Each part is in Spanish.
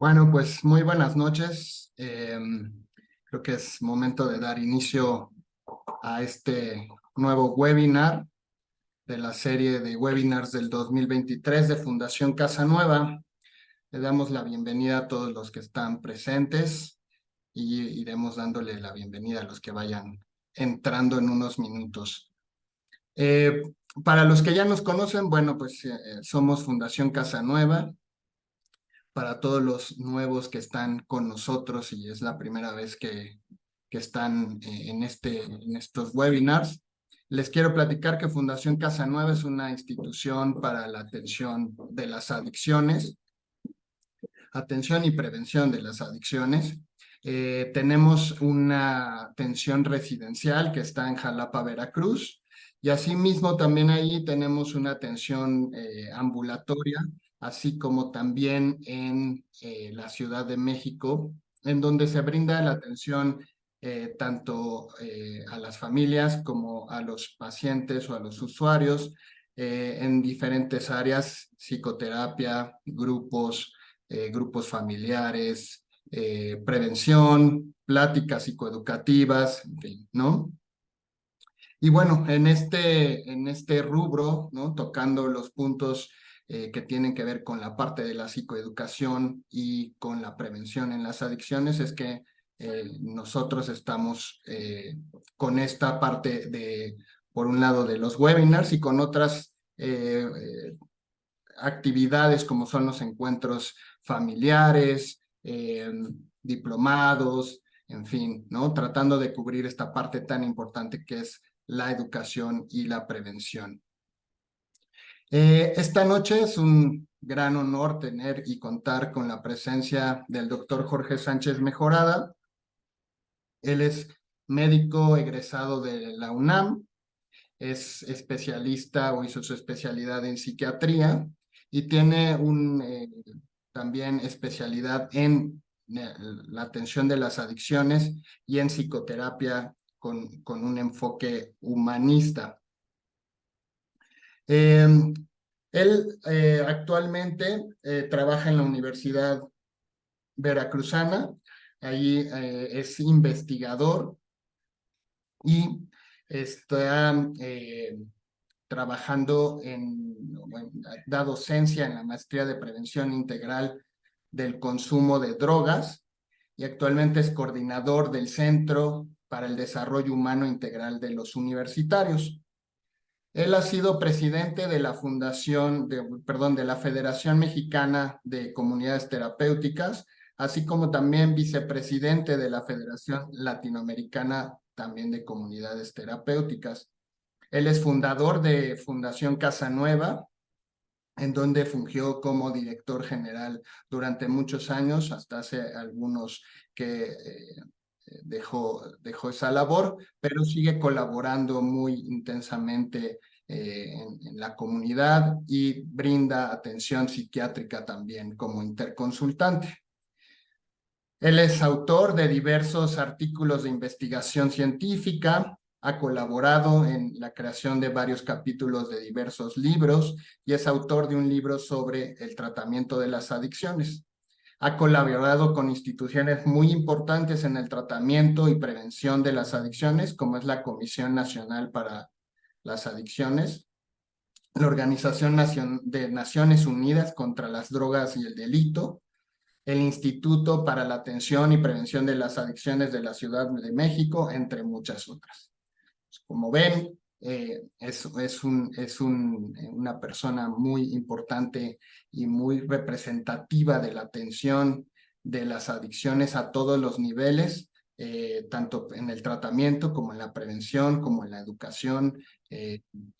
Bueno, pues muy buenas noches. Creo que es momento de dar inicio a este nuevo webinar de la serie de webinars del 2023 de Fundación Casa Nueva. Le damos la bienvenida a todos los que están presentes y iremos dándole la bienvenida a los que vayan entrando en unos minutos. Eh, para los que ya nos conocen, bueno, pues somos Fundación Casa Nueva. Para todos los nuevos que están con nosotros y es la primera vez que están en estos webinars. Les quiero platicar que Fundación Casa Nueva es una institución para la atención de las adicciones, atención y prevención de las adicciones. Tenemos una atención residencial que está en Jalapa, Veracruz, y asimismo también ahí tenemos una atención ambulatoria, así como también en la Ciudad de México, en donde se brinda la atención tanto a las familias como a los pacientes o a los usuarios en diferentes áreas: psicoterapia, grupos familiares, prevención, pláticas psicoeducativas, en fin, ¿no? Y bueno, en este rubro, ¿no? Tocando los puntos que tienen que ver con la parte de la psicoeducación y con la prevención en las adicciones, es que nosotros estamos con esta parte de, por un lado, de los webinars y con otras actividades como son los encuentros familiares, diplomados, en fin, ¿no? Tratando de cubrir esta parte tan importante que es la educación y la prevención. Esta noche es un gran honor tener y contar con la presencia del doctor Jorge Sánchez Mejorada. Él es médico egresado de la UNAM, es especialista o hizo su especialidad en psiquiatría y tiene también especialidad en la atención de las adicciones y en psicoterapia con un enfoque humanista. Eh, Él actualmente trabaja en la Universidad Veracruzana, ahí es investigador y está trabajando da docencia en la maestría de prevención integral del consumo de drogas y actualmente es coordinador del Centro para el Desarrollo Humano Integral de los Universitarios. Él ha sido presidente de la de la Federación Mexicana de Comunidades Terapéuticas, así como también vicepresidente de la Federación Latinoamericana también de Comunidades Terapéuticas. Él es fundador de Fundación Casa Nueva, en donde fungió como director general durante muchos años, hasta hace algunos que dejó esa labor, pero sigue colaborando muy intensamente en la comunidad y brinda atención psiquiátrica también como interconsultante. Él es autor de diversos artículos de investigación científica, ha colaborado en la creación de varios capítulos de diversos libros y es autor de un libro sobre el tratamiento de las adicciones. Ha colaborado con instituciones muy importantes en el tratamiento y prevención de las adicciones, como es la Comisión Nacional para las Adicciones, la Organización de Naciones Unidas contra las Drogas y el Delito, el Instituto para la Atención y Prevención de las Adicciones de la Ciudad de México, entre muchas otras. Como ven, una persona muy importante y muy representativa de la atención de las adicciones a todos los niveles, tanto en el tratamiento como en la prevención, como en la educación,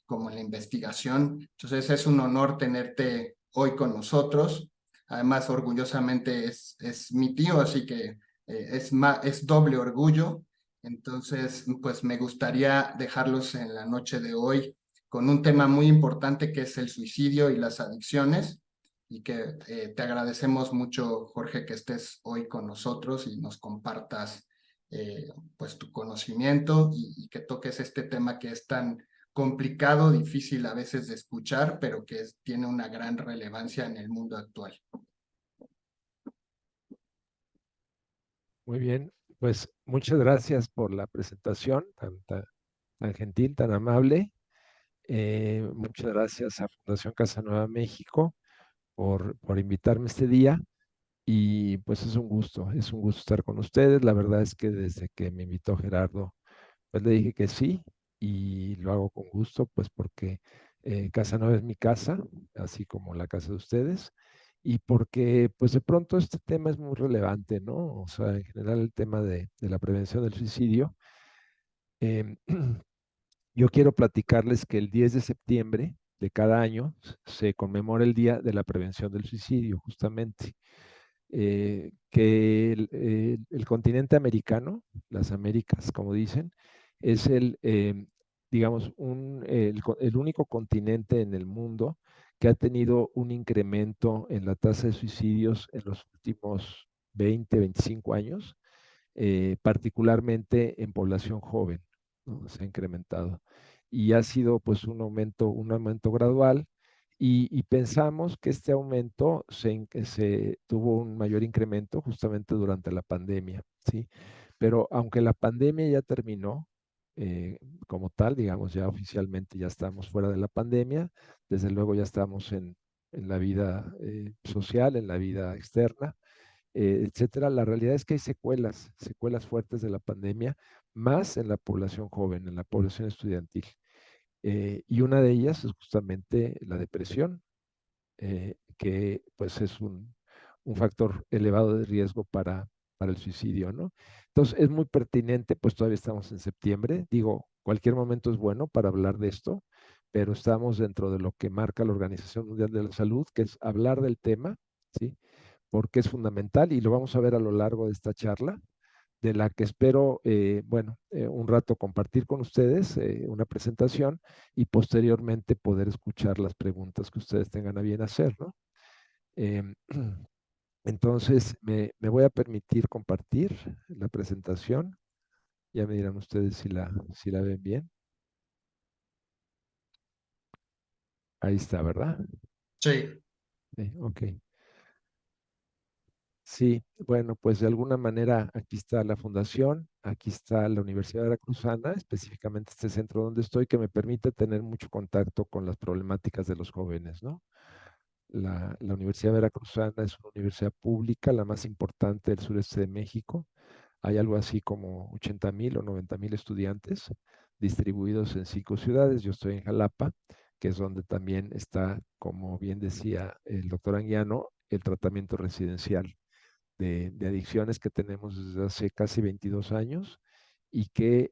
como en la investigación. Entonces es un honor tenerte hoy con nosotros. Además, orgullosamente es mi tío, así que es doble orgullo. Entonces, pues me gustaría dejarlos en la noche de hoy con un tema muy importante que es el suicidio y las adicciones y que te agradecemos mucho, Jorge, que estés hoy con nosotros y nos compartas pues tu conocimiento y que toques este tema que es tan complicado, difícil a veces de escuchar, pero que tiene una gran relevancia en el mundo actual. Muy bien, pues muchas gracias por la presentación tan gentil, tan amable. Muchas gracias a Fundación Casa Nueva México por invitarme este día y pues es un gusto estar con ustedes. La verdad es que desde que me invitó Gerardo, pues le dije que sí y lo hago con gusto, pues porque Casa Nueva es mi casa, así como la casa de ustedes, y porque pues de pronto este tema es muy relevante, ¿no? O sea, en general el tema de la prevención del suicidio. Em, yo quiero platicarles que el 10 de septiembre de cada año se conmemora el Día de la Prevención del Suicidio, justamente. Que el continente americano, las Américas, como dicen, es digamos, el único continente en el mundo que ha tenido un incremento en la tasa de suicidios en los últimos 20, 25 años, particularmente en población joven, ¿no? Se ha incrementado. Y ha sido pues un aumento gradual y pensamos que este aumento se tuvo un mayor incremento justamente durante la pandemia, ¿sí? Pero aunque la pandemia ya terminó, como tal, digamos, ya oficialmente ya estamos fuera de la pandemia, desde luego ya estamos en la vida social, en la vida externa, etcétera. La realidad es que hay secuelas fuertes de la pandemia, más en la población joven, en la población estudiantil. Y una de ellas es justamente la depresión, que pues es un factor elevado de riesgo para el suicidio, ¿no? Entonces es muy pertinente, pues todavía estamos en septiembre, digo, cualquier momento es bueno para hablar de esto, pero estamos dentro de lo que marca la Organización Mundial de la Salud, que es hablar del tema, ¿sí? Porque es fundamental y lo vamos a ver a lo largo de esta charla, de la que espero, bueno, un rato compartir con ustedes una presentación y posteriormente poder escuchar las preguntas que ustedes tengan a bien hacer, ¿no? Em, entonces, me voy a permitir compartir la presentación. Ya me dirán ustedes si la ven bien. Ahí está, ¿verdad? Sí, Sí, ok. Sí, bueno, pues de alguna manera aquí está la fundación, aquí está la Universidad Veracruzana, específicamente este centro donde estoy, que me permite tener mucho contacto con las problemáticas de los jóvenes, ¿no? La Universidad Veracruzana es una universidad pública, la más importante del sureste de México. Hay algo así como 80,000 o 90,000 estudiantes distribuidos en 5 ciudades. Yo estoy en Jalapa, que es donde también está, como bien decía el doctor Anguiano, el tratamiento residencial de adicciones que tenemos desde hace casi 22 años y que,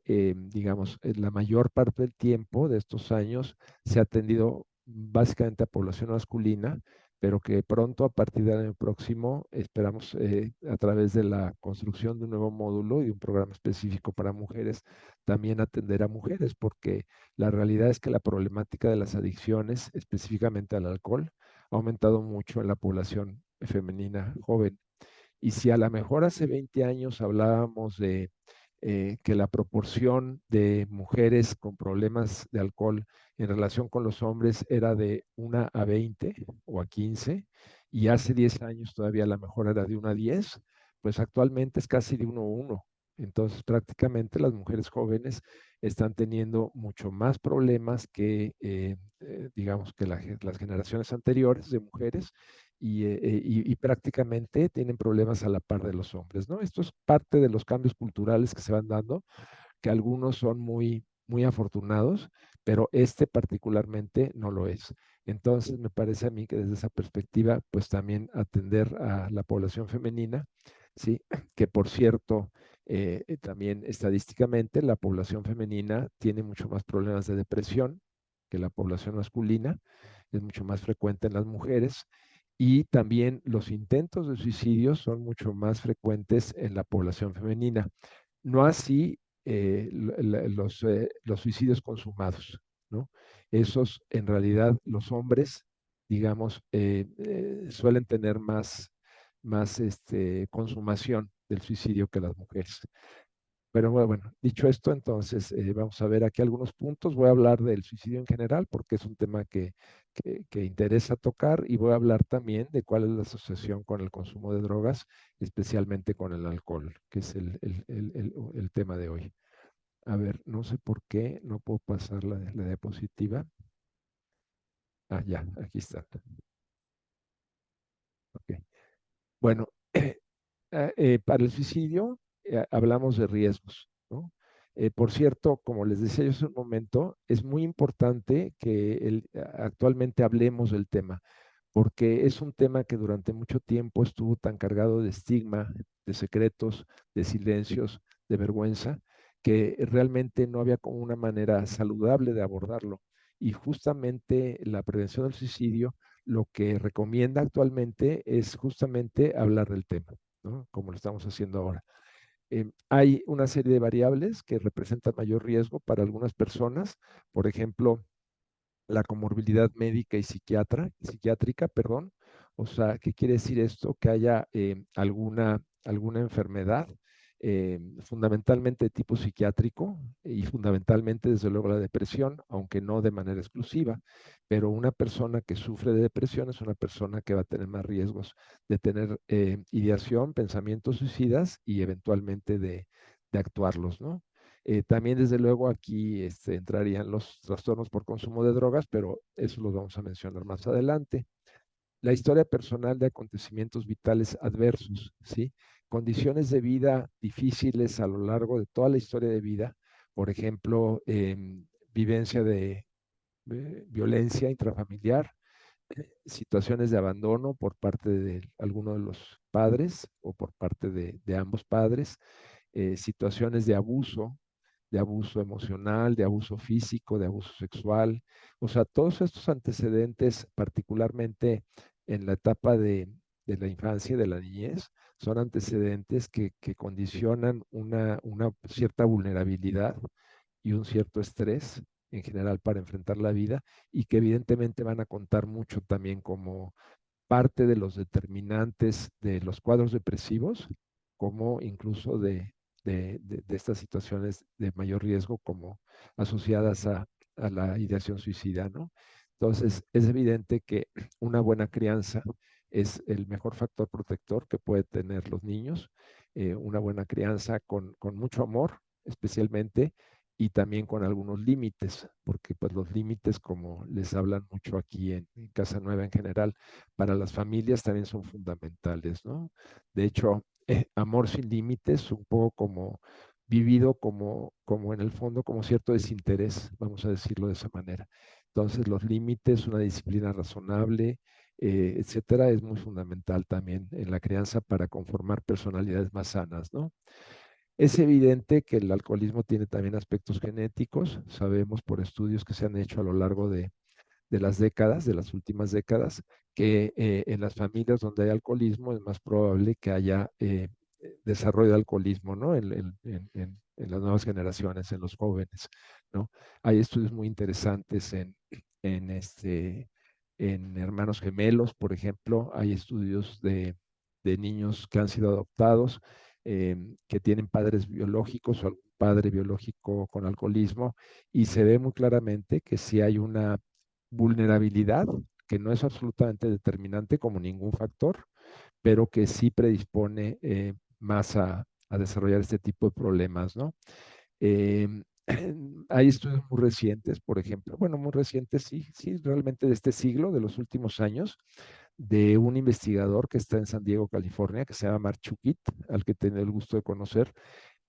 digamos, la mayor parte del tiempo de estos años se ha atendido básicamente a población masculina, pero que pronto, a partir del año próximo, esperamos a través de la construcción de un nuevo módulo y un programa específico para mujeres, también atender a mujeres, porque la realidad es que la problemática de las adicciones, específicamente al alcohol, ha aumentado mucho en la población femenina joven. Y si a lo mejor hace 20 años hablábamos de que la proporción de mujeres con problemas de alcohol en relación con los hombres era de 1 a 20 o a 15, y hace 10 años todavía a lo mejor era de 1 a 10, pues actualmente es casi de 1 a 1. Entonces prácticamente las mujeres jóvenes están teniendo mucho más problemas que, digamos, que las generaciones anteriores de mujeres y prácticamente tienen problemas a la par de los hombres, ¿no? Esto es parte de los cambios culturales que se van dando, que algunos son muy afortunados, pero este particularmente no lo es. Entonces, me parece a mí que desde esa perspectiva, pues también atender a la población femenina, ¿sí? Que por cierto, también estadísticamente la población femenina tiene mucho más problemas de depresión que la población masculina, es mucho más frecuente en las mujeres y también los intentos de suicidio son mucho más frecuentes en la población femenina. No así los suicidios consumados, ¿no? Esos, en realidad, los hombres, digamos, suelen tener más consumación del suicidio que las mujeres. Pero bueno, dicho esto, entonces vamos a ver aquí algunos puntos. Voy a hablar del suicidio en general porque es un tema que interesa tocar y voy a hablar también de cuál es la asociación con el consumo de drogas, especialmente con el alcohol, que es el tema de hoy. A ver, no sé por qué no puedo pasar la diapositiva. Ah, ya, aquí está. Ok. Bueno, para el suicidio hablamos de riesgos, ¿no? Por cierto, como les decía yo hace un momento, es muy importante que actualmente hablemos del tema, porque es un tema que durante mucho tiempo estuvo tan cargado de estigma, de secretos, de silencios, de vergüenza, que realmente no había como una manera saludable de abordarlo. Y justamente la prevención del suicidio lo que recomienda actualmente es justamente hablar del tema, ¿no? Como lo estamos haciendo ahora. Hay una serie de variables que representan mayor riesgo para algunas personas, por ejemplo, la comorbilidad médica y psiquiátrica, perdón. O sea, ¿qué quiere decir esto? Que haya alguna enfermedad, fundamentalmente de tipo psiquiátrico y fundamentalmente, desde luego, la depresión, aunque no de manera exclusiva, pero una persona que sufre de depresión es una persona que va a tener más riesgos de tener ideación, pensamientos suicidas y eventualmente de actuarlos, ¿no? También, desde luego, aquí entrarían los trastornos por consumo de drogas, pero eso los vamos a mencionar más adelante. La historia personal de acontecimientos vitales adversos, ¿sí? Condiciones de vida difíciles a lo largo de toda la historia de vida, por ejemplo, vivencia de violencia intrafamiliar, situaciones de abandono por parte de alguno de los padres o por parte de ambos padres, situaciones de abuso emocional, de abuso físico, de abuso sexual. O sea, todos estos antecedentes, particularmente en la etapa de la infancia y de la niñez, son antecedentes que condicionan una cierta vulnerabilidad y un cierto estrés en general para enfrentar la vida y que evidentemente van a contar mucho también como parte de los determinantes de los cuadros depresivos, como incluso de estas situaciones de mayor riesgo como asociadas a la ideación suicida, ¿no? Entonces, es evidente que una buena crianza es el mejor factor protector que puede tener los niños, una buena crianza con mucho amor, especialmente, y también con algunos límites, porque pues los límites, como les hablan mucho aquí en Casa Nueva en general, para las familias también son fundamentales, ¿no? De hecho, amor sin límites, un poco como vivido como en el fondo, como cierto desinterés, vamos a decirlo de esa manera. Entonces, los límites, una disciplina razonable, etcétera, es muy fundamental también en la crianza para conformar personalidades más sanas, ¿no? Es evidente que el alcoholismo tiene también aspectos genéticos. Sabemos por estudios que se han hecho a lo largo de las décadas, de las últimas décadas, que en las familias donde hay alcoholismo es más probable que haya desarrollo de alcoholismo, ¿no? En las nuevas generaciones, en los jóvenes, ¿no? Hay estudios muy interesantes en, este, en hermanos gemelos, por ejemplo, hay estudios de niños que han sido adoptados, que tienen padres biológicos o algún padre biológico con alcoholismo, y se ve muy claramente que si hay una vulnerabilidad, que no es absolutamente determinante como ningún factor, pero que sí predispone más a desarrollar este tipo de problemas, ¿no? Eh, hay estudios muy recientes, por ejemplo, bueno, muy recientes, sí, sí, realmente de este siglo, de los últimos años, de un investigador que está en San Diego, California, que se llama Mark Chukit, al que tengo el gusto de conocer,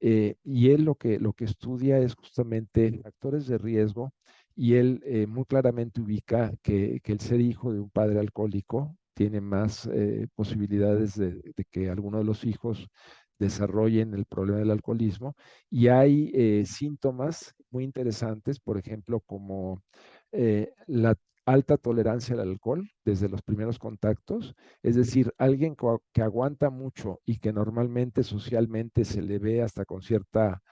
y él lo que estudia es justamente factores de riesgo y él muy claramente ubica que el ser hijo de un padre alcohólico tiene más posibilidades de que alguno de los hijos desarrollen el problema del alcoholismo y hay síntomas muy interesantes, por ejemplo, como la alta tolerancia al alcohol desde los primeros contactos, es decir, alguien que aguanta mucho y que normalmente socialmente se le ve hasta con cierta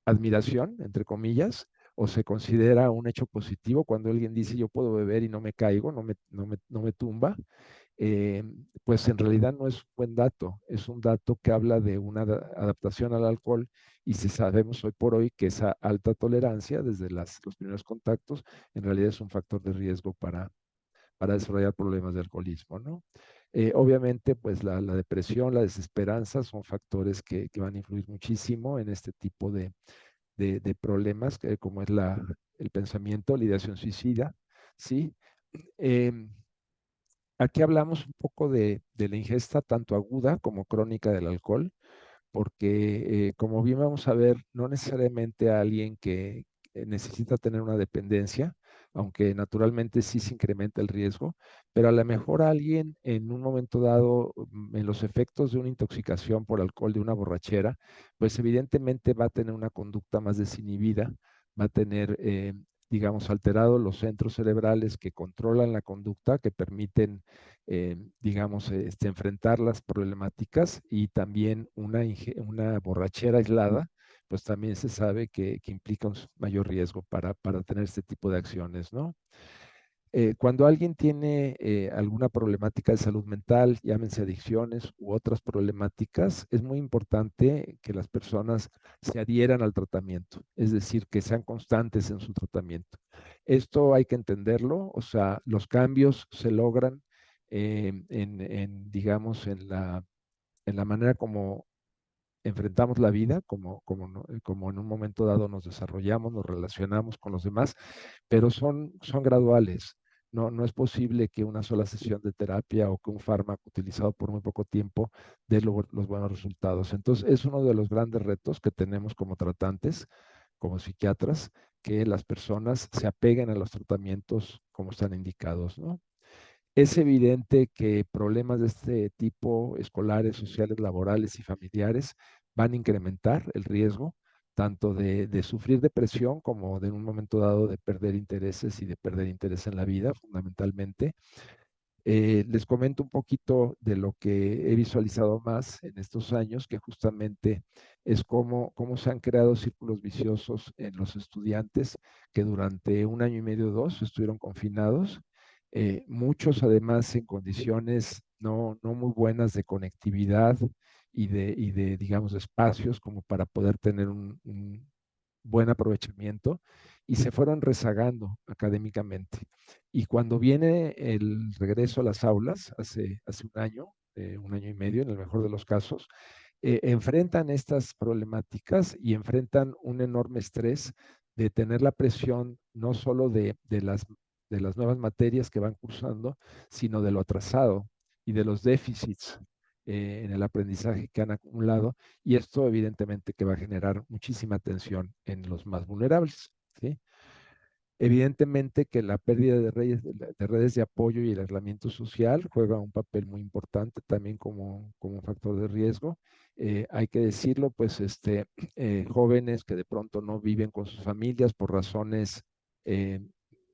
admiración, entre comillas, o se considera un hecho positivo cuando alguien dice yo puedo beber y no me caigo, no me tumba, eh, pues en realidad no es un buen dato, es un dato que habla de una adaptación al alcohol y si sabemos hoy por hoy que esa alta tolerancia desde los primeros contactos en realidad es un factor de riesgo para desarrollar problemas de alcoholismo, ¿no? Obviamente, pues la depresión, la desesperanza son factores que van a influir muchísimo en este tipo de problemas, como es el pensamiento, la ideación suicida, ¿sí? Em, Aquí hablamos un poco de la ingesta tanto aguda como crónica del alcohol, porque como bien vamos a ver, no necesariamente a alguien que necesita tener una dependencia, aunque naturalmente sí se incrementa el riesgo, pero a lo mejor alguien en un momento dado, en los efectos de una intoxicación por alcohol, de una borrachera, pues evidentemente va a tener una conducta más desinhibida, va a tener, digamos, alterados los centros cerebrales que controlan la conducta, que permiten digamos, enfrentar las problemáticas y también una borrachera aislada, pues también se sabe que implica un mayor riesgo para tener este tipo de acciones, ¿no? Cuando alguien tiene alguna problemática de salud mental, llámense adicciones u otras problemáticas, es muy importante que las personas se adhieran al tratamiento, es decir, que sean constantes en su tratamiento. Esto hay que entenderlo, o sea, los cambios se logran digamos, en la manera como enfrentamos la vida, como en un momento dado nos desarrollamos, nos relacionamos con los demás, pero son graduales. No es posible que una sola sesión de terapia o que un fármaco utilizado por muy poco tiempo dé los buenos resultados. Entonces, es uno de los grandes retos que tenemos como tratantes, como psiquiatras, que las personas se apeguen a los tratamientos como están indicados, ¿no? Es evidente que problemas de este tipo, escolares, sociales, laborales y familiares, van a incrementar el riesgo tanto de sufrir depresión como de en un momento dado de perder intereses y de perder interés en la vida, fundamentalmente. Les comento un poquito de lo que he visualizado más en estos años, que justamente es cómo se han creado círculos viciosos en los estudiantes que durante un año y medio o dos estuvieron confinados, muchos además en condiciones no muy buenas de conectividad y de, digamos, espacios como para poder tener un buen aprovechamiento y se fueron rezagando académicamente. Y cuando viene el regreso a las aulas, hace un año y medio en el mejor de los casos, enfrentan estas problemáticas y enfrentan un enorme estrés de tener la presión no solo de las nuevas materias que van cursando, sino de lo atrasado y de los déficits en el aprendizaje que han acumulado y esto evidentemente que va a generar muchísima tensión en los más vulnerables, ¿sí? Evidentemente que la pérdida de redes de apoyo y el aislamiento social juega un papel muy importante también como un factor de riesgo. Hay que decirlo, pues jóvenes que de pronto no viven con sus familias por razones eh,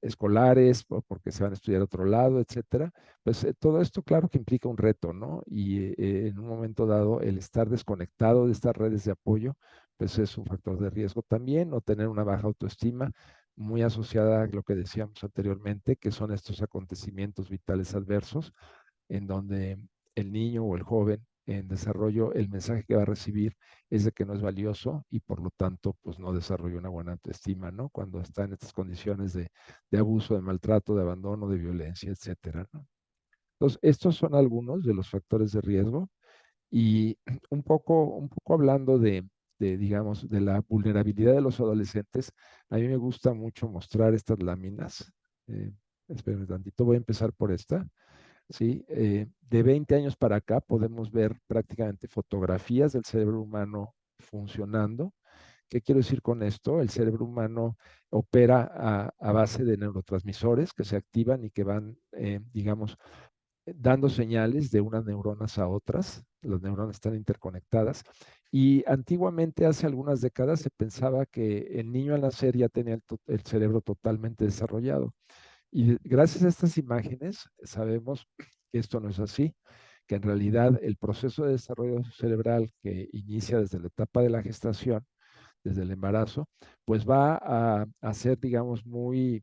escolares, porque se van a estudiar a otro lado, etcétera, pues todo esto claro que implica un reto, ¿no? Y en un momento dado el estar desconectado de estas redes de apoyo, pues es un factor de riesgo también, o tener una baja autoestima muy asociada a lo que decíamos anteriormente, que son estos acontecimientos vitales adversos, en donde el niño o el joven en desarrollo, el mensaje que va a recibir es de que no es valioso y por lo tanto, pues no desarrolla una buena autoestima, ¿no? Cuando está en estas condiciones de abuso, de maltrato, de abandono, de violencia, etcétera, ¿no? Entonces, estos son algunos de los factores de riesgo y un poco hablando digamos, de la vulnerabilidad de los adolescentes, a mí me gusta mucho mostrar estas láminas. Eh, Espérenme tantito, voy a empezar por esta. ¿Sí? De 20 años para acá podemos ver prácticamente fotografías del cerebro humano funcionando. ¿Qué quiero decir con esto? El cerebro humano opera a base de neurotransmisores que se activan y que van, digamos, dando señales de unas neuronas a otras. Las neuronas están interconectadas. Y antiguamente, hace algunas décadas, se pensaba que el niño al nacer ya tenía el cerebro totalmente desarrollado. Y gracias a estas imágenes sabemos que esto no es así, que en realidad el proceso de desarrollo cerebral que inicia desde la etapa de la gestación, desde el embarazo, pues va a ser, digamos, muy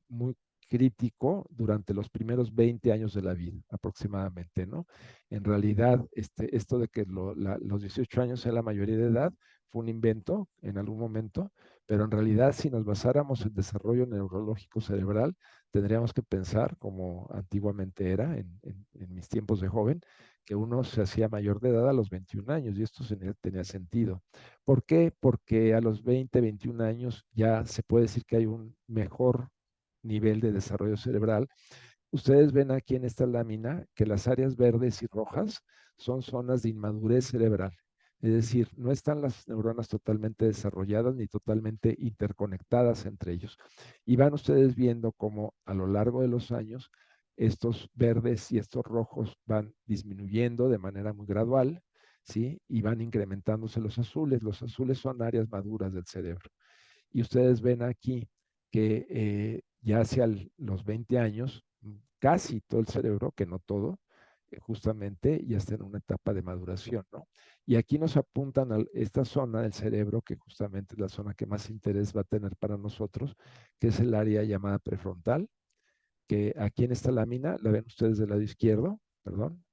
crítico durante los primeros 20 años de la vida, aproximadamente, ¿no? En realidad, esto de que los 18 años sea la mayoría de edad fue un invento en algún momento, pero en realidad si nos basáramos en desarrollo neurológico cerebral, tendríamos que pensar, como antiguamente era en mis tiempos de joven, que uno se hacía mayor de edad a los 21 años y esto tenía sentido. ¿Por qué? Porque a los 20, 21 años ya se puede decir que hay un mejor nivel de desarrollo cerebral. Ustedes ven aquí en esta lámina que las áreas verdes y rojas son zonas de inmadurez cerebral. Es decir, no están las neuronas totalmente desarrolladas ni totalmente interconectadas entre ellos. Y van ustedes viendo cómo a lo largo de los años estos verdes y estos rojos van disminuyendo de manera muy gradual, ¿sí? Y van incrementándose los azules. Los azules son áreas maduras del cerebro. Y ustedes ven aquí que ya hacia los 20 años, casi todo el cerebro, que no todo, justamente ya está en una etapa de maduración, ¿no? Y aquí nos apuntan a esta zona del cerebro, que justamente es la zona que más interés va a tener para nosotros, que es el área llamada prefrontal, que aquí en esta lámina, la ven ustedes del lado izquierdo, perdón,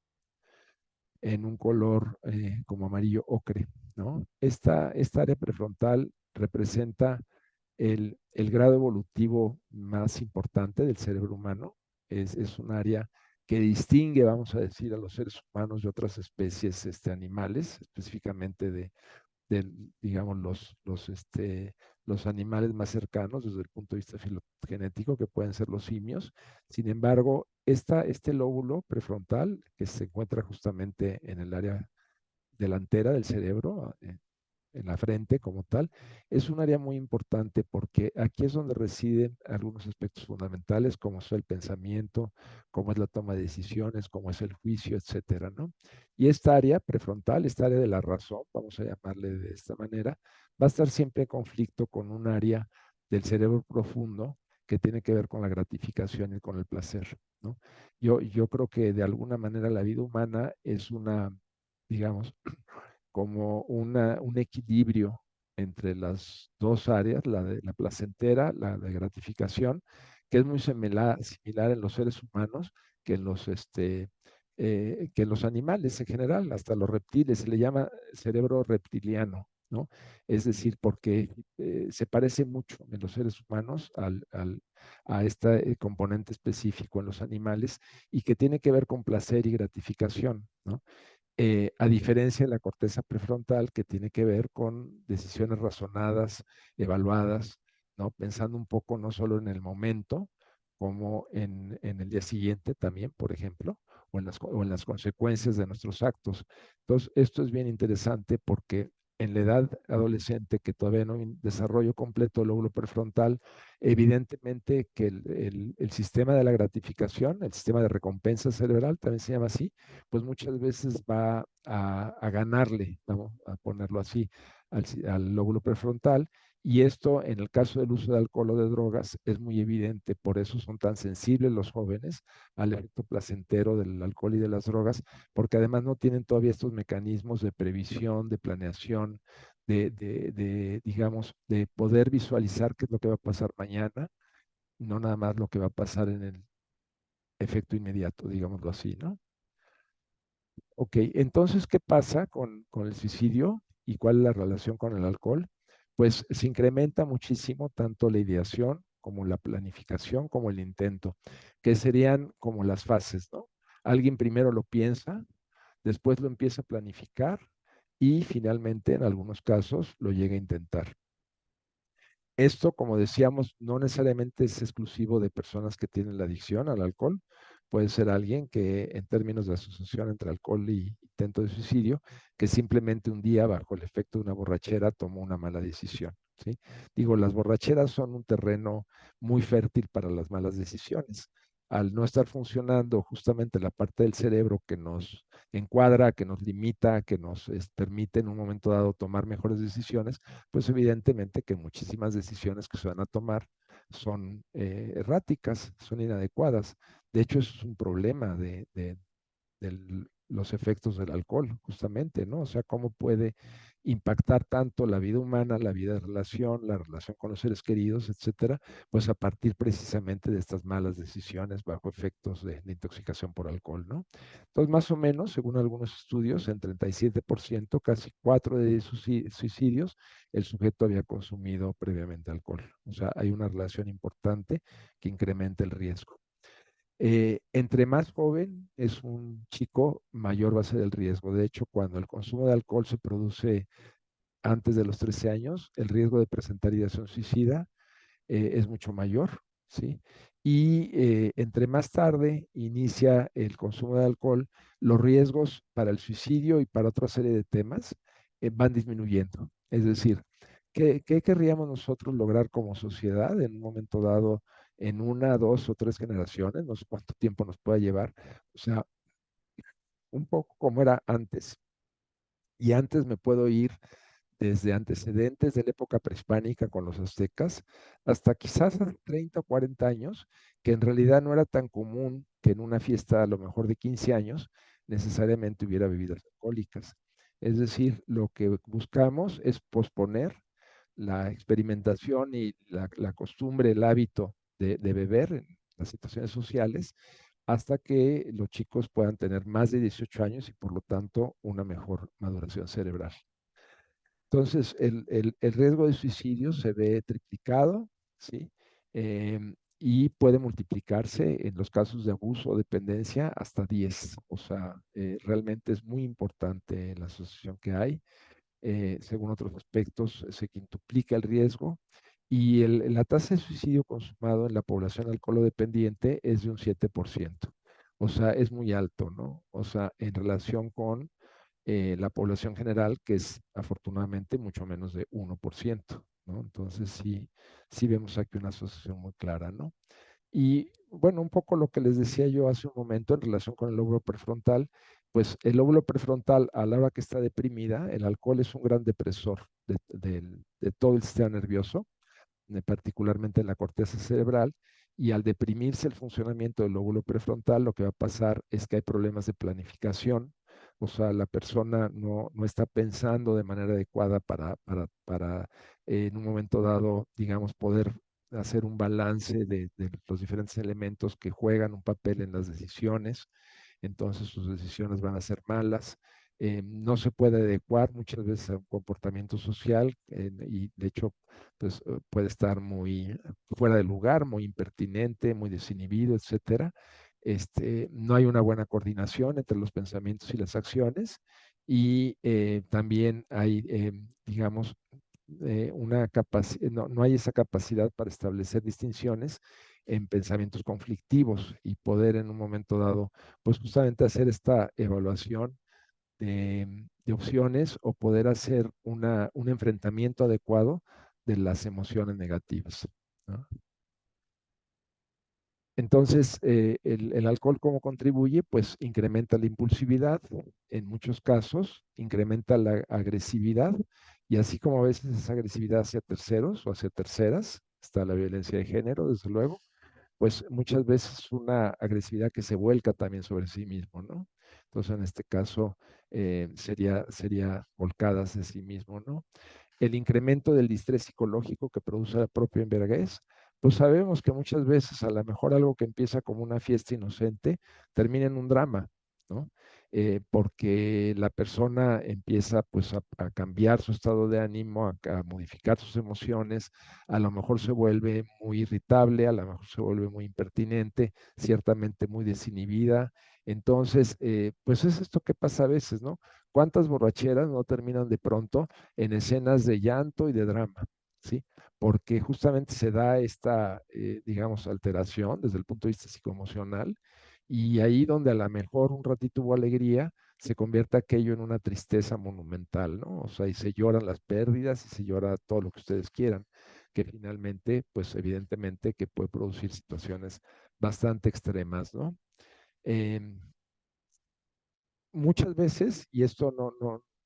en un color como amarillo ocre, ¿no? Esta área prefrontal representa el grado evolutivo más importante del cerebro humano. Es un área que distingue, vamos a decir, a los seres humanos de otras especies animales, específicamente de, digamos, los animales más cercanos desde el punto de vista filogenético, que pueden ser los simios. Sin embargo, este lóbulo prefrontal, que se encuentra justamente en el área delantera del cerebro, en la frente como tal, es un área muy importante porque aquí es donde residen algunos aspectos fundamentales, como es el pensamiento, como es la toma de decisiones, como es el juicio, etcétera, ¿no? Y esta área prefrontal, esta área de la razón, vamos a llamarle de esta manera, va a estar siempre en conflicto con un área del cerebro profundo que tiene que ver con la gratificación y con el placer, ¿no? Yo creo que de alguna manera la vida humana es una, digamos, como un equilibrio entre las dos áreas, la de la placentera, la de gratificación, que es muy similar en los seres humanos que que en los animales en general, hasta los reptiles, se le llama cerebro reptiliano, ¿no? Es decir, porque se parece mucho en los seres humanos a este componente específico en los animales y que tiene que ver con placer y gratificación, ¿no? A diferencia de la corteza prefrontal que tiene que ver con decisiones razonadas, evaluadas, ¿no? Pensando un poco no solo en el momento, como en el día siguiente también, por ejemplo, o en las consecuencias de nuestros actos. Entonces, esto es bien interesante porque en la edad adolescente, que todavía no hay un desarrollo completo del lóbulo prefrontal, evidentemente que el sistema de la gratificación, el sistema de recompensa cerebral, también se llama así, pues muchas veces va a ganarle, vamos a ponerlo así, al lóbulo prefrontal. Y esto, en el caso del uso de alcohol o de drogas, es muy evidente. Por eso son tan sensibles los jóvenes al efecto placentero del alcohol y de las drogas, porque además no tienen todavía estos mecanismos de previsión, de planeación, digamos, de poder visualizar qué es lo que va a pasar mañana, no nada más lo que va a pasar en el efecto inmediato, digámoslo así, ¿no? Ok, entonces, ¿qué pasa con el suicidio y cuál es la relación con el alcohol? Pues se incrementa muchísimo tanto la ideación como la planificación, como el intento, que serían como las fases, ¿no? Alguien primero lo piensa, después lo empieza a planificar y finalmente, en algunos casos, lo llega a intentar. Esto, como decíamos, no necesariamente es exclusivo de personas que tienen la adicción al alcohol. Puede ser alguien que, en términos de asociación entre alcohol y intento de suicidio, que simplemente un día, bajo el efecto de una borrachera, tomó una mala decisión, ¿sí? Digo, las borracheras son un terreno muy fértil para las malas decisiones. Al no estar funcionando justamente la parte del cerebro que nos encuadra, que nos limita, que nos permite en un momento dado tomar mejores decisiones, pues evidentemente que muchísimas decisiones que se van a tomar son erráticas, son inadecuadas. De hecho, eso es un problema del los efectos del alcohol, justamente, ¿no? O sea, cómo puede impactar tanto la vida humana, la vida de relación, la relación con los seres queridos, etcétera, pues a partir precisamente de estas malas decisiones bajo efectos de intoxicación por alcohol, ¿no? Entonces, más o menos, según algunos estudios, en 37%, casi 4 de 10 suicidios, el sujeto había consumido previamente alcohol. O sea, hay una relación importante que incrementa el riesgo. Entre más joven es un chico, mayor va a ser el riesgo. De hecho, cuando el consumo de alcohol se produce antes de los 13 años, el riesgo de presentar ideación suicida es mucho mayor, ¿sí? Y entre más tarde inicia el consumo de alcohol, los riesgos para el suicidio y para otra serie de temas van disminuyendo. Es decir, ¿qué querríamos nosotros lograr como sociedad en un momento dado, en una, dos o tres generaciones? No sé cuánto tiempo nos pueda llevar. O sea, un poco como era antes. Y antes me puedo ir desde antecedentes de la época prehispánica con los aztecas, hasta quizás hace 30 o 40 años, que en realidad no era tan común que en una fiesta a lo mejor de 15 años necesariamente hubiera bebidas alcohólicas. Es decir, lo que buscamos es posponer la experimentación y la costumbre, el hábito de beber en las situaciones sociales hasta que los chicos puedan tener más de 18 años y por lo tanto una mejor maduración cerebral. Entonces, el riesgo de suicidio se ve triplicado, ¿sí? Y puede multiplicarse en los casos de abuso o dependencia hasta 10. O sea, realmente es muy importante la asociación que hay. Según otros aspectos, se quintuplica el riesgo. Y la tasa de suicidio consumado en la población alcoholodependiente es de un 7%. O sea, es muy alto, ¿no? O sea, en relación con la población general, que es afortunadamente mucho menos de 1%, ¿no? Entonces sí vemos aquí una asociación muy clara, ¿no? Y bueno, un poco lo que les decía yo hace un momento en relación con el lóbulo prefrontal, pues el lóbulo prefrontal a la hora que está deprimida, el alcohol es un gran depresor de todo el sistema nervioso, particularmente en la corteza cerebral, y al deprimirse el funcionamiento del lóbulo prefrontal, lo que va a pasar es que hay problemas de planificación, o sea, la persona no está pensando de manera adecuada para en un momento dado, digamos, poder hacer un balance de los diferentes elementos que juegan un papel en las decisiones, entonces sus decisiones van a ser malas. No se puede adecuar muchas veces a un comportamiento social y de hecho pues puede estar muy fuera de lugar, muy impertinente, muy desinhibido, etcétera. No hay una buena coordinación entre los pensamientos y las acciones y también hay, digamos, no hay esa capacidad para establecer distinciones en pensamientos conflictivos y poder en un momento dado, pues justamente hacer esta evaluación de opciones o poder hacer un enfrentamiento adecuado de las emociones negativas, ¿no? Entonces, el alcohol, ¿cómo contribuye? Pues incrementa la impulsividad, en muchos casos, incrementa la agresividad, y así como a veces esa agresividad hacia terceros o hacia terceras, está la violencia de género, desde luego, pues muchas veces una agresividad que se vuelca también sobre sí mismo, ¿no? Entonces, en este caso, sería volcadas de sí mismo, ¿no? El incremento del distrés psicológico que produce la propia embriaguez, pues sabemos que muchas veces a lo mejor algo que empieza como una fiesta inocente termina en un drama, ¿no? Porque la persona empieza pues a cambiar su estado de ánimo, a modificar sus emociones, a lo mejor se vuelve muy irritable, a lo mejor se vuelve muy impertinente, ciertamente muy desinhibida. Entonces, pues es esto que pasa a veces, ¿no? ¿Cuántas borracheras no terminan de pronto en escenas de llanto y de drama? ¿Sí? Porque justamente se da esta, digamos, alteración desde el punto de vista psicoemocional y ahí donde a lo mejor un ratito hubo alegría, se convierte aquello en una tristeza monumental, ¿no? O sea, y se lloran las pérdidas y se llora todo lo que ustedes quieran, que finalmente, pues evidentemente que puede producir situaciones bastante extremas, ¿no? Em, Muchas veces, y esto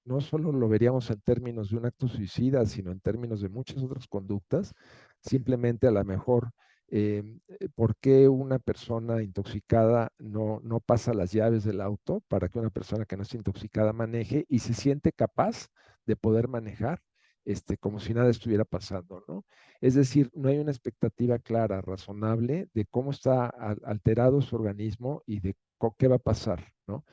no solo lo veríamos en términos de un acto suicida, sino en términos de muchas otras conductas, simplemente a lo mejor ¿Por qué una persona intoxicada no pasa las llaves del auto para que una persona que no está intoxicada maneje y se siente capaz de poder manejar como si nada estuviera pasando, ¿no? Es decir, no hay una expectativa clara, razonable de cómo está alterado su organismo y de qué va a pasar, ¿no?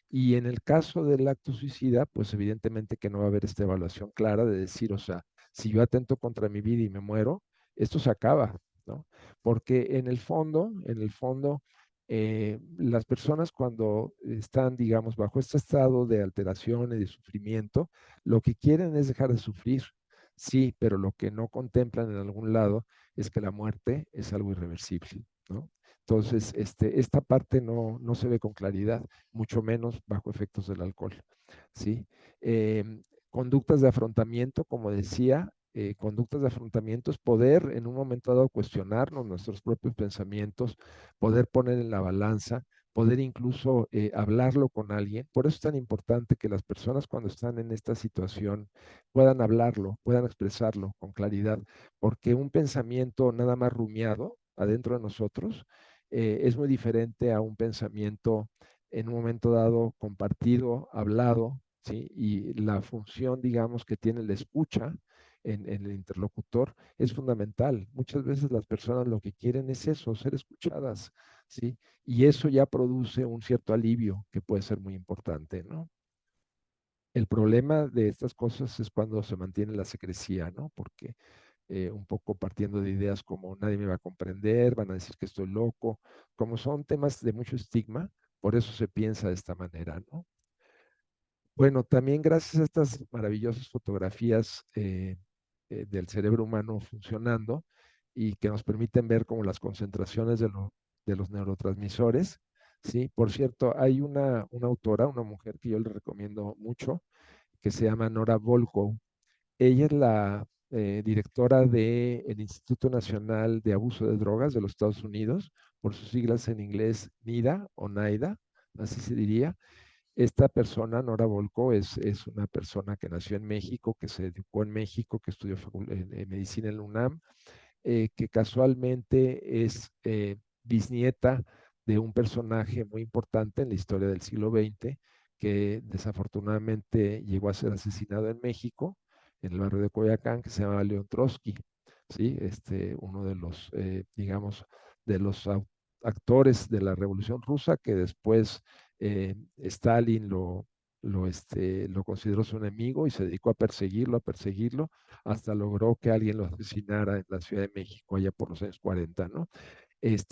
Y en el caso del acto suicida, pues evidentemente que no va a haber esta evaluación clara de decir, o sea, si yo atento contra mi vida y me muero, esto se acaba, ¿no? Porque en el fondo, las personas cuando están, digamos, bajo este estado de alteración y de sufrimiento, lo que quieren es dejar de sufrir, sí, pero lo que no contemplan en algún lado es que la muerte es algo irreversible, ¿no? Entonces, esta parte no se ve con claridad, mucho menos bajo efectos del alcohol, ¿sí? Conductas de afrontamiento, como decía, conductas de afrontamiento es poder en un momento dado cuestionarnos nuestros propios pensamientos, poder poner en la balanza, poder incluso hablarlo con alguien. Por eso es tan importante que las personas cuando están en esta situación puedan hablarlo, puedan expresarlo con claridad, porque un pensamiento nada más rumiado adentro de nosotros es muy diferente a un pensamiento en un momento dado compartido, hablado, ¿sí? Y la función, digamos, que tiene la escucha en el interlocutor es fundamental. Muchas veces las personas lo que quieren es eso, ser escuchadas, ¿sí? Y eso ya produce un cierto alivio que puede ser muy importante, ¿no? El problema de estas cosas es cuando se mantiene la secrecía, ¿no? Porque un poco partiendo de ideas como nadie me va a comprender, van a decir que estoy loco, como son temas de mucho estigma, por eso se piensa de esta manera, ¿no? Bueno, también gracias a estas maravillosas fotografías del cerebro humano funcionando y que nos permiten ver como las concentraciones de los neurotransmisores, ¿sí? Por cierto, hay una autora, una mujer que yo le recomiendo mucho, que se llama Nora Volkow. Ella es la directora del Instituto Nacional de Abuso de Drogas de los Estados Unidos, por sus siglas en inglés NIDA o NAIDA, así se diría. Esta persona, Nora Volko, es una persona que nació en México, que se educó en México, que estudió medicina en la UNAM, que casualmente es bisnieta de un personaje muy importante en la historia del siglo XX, que desafortunadamente llegó a ser asesinado en México, en el barrio de Coyoacán, que se llama León Trotsky, ¿sí? Uno de los, digamos, de los actores de la Revolución Rusa, que después Stalin lo consideró su enemigo y se dedicó a perseguirlo, hasta logró que alguien lo asesinara en la Ciudad de México allá por los años 40, ¿no?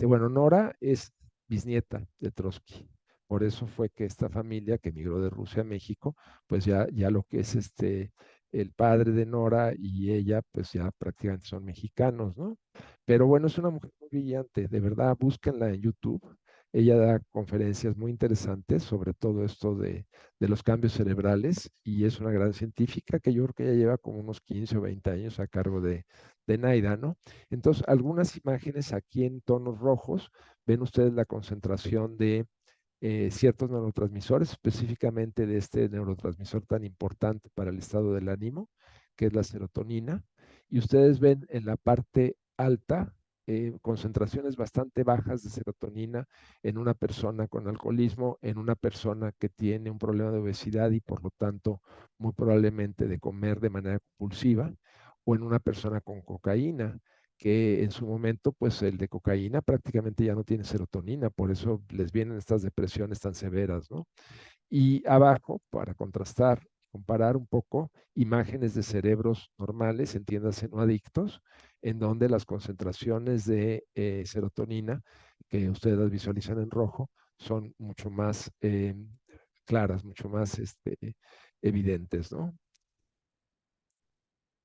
Bueno, Nora es bisnieta de Trotsky. Por eso fue que esta familia que emigró de Rusia a México, pues ya lo que es el padre de Nora y ella, pues ya prácticamente son mexicanos, ¿no? Pero bueno, es una mujer muy brillante, de verdad, búsquenla en YouTube. Ella da conferencias muy interesantes sobre todo esto de los cambios cerebrales y es una gran científica que yo creo que ya lleva como unos 15 o 20 años a cargo de NAIDA, ¿no? Entonces, algunas imágenes aquí en tonos rojos, ven ustedes la concentración de ciertos neurotransmisores, específicamente de este neurotransmisor tan importante para el estado del ánimo, que es la serotonina. Y ustedes ven en la parte alta concentraciones bastante bajas de serotonina en una persona con alcoholismo, en una persona que tiene un problema de obesidad y por lo tanto muy probablemente de comer de manera compulsiva, o en una persona con cocaína que en su momento, pues el de cocaína prácticamente ya no tiene serotonina, por eso les vienen estas depresiones tan severas, ¿no? Y abajo, para contrastar, comparar un poco imágenes de cerebros normales, entiéndase, no adictos, en donde las concentraciones de serotonina, que ustedes las visualizan en rojo, son mucho más claras, mucho más evidentes, ¿no?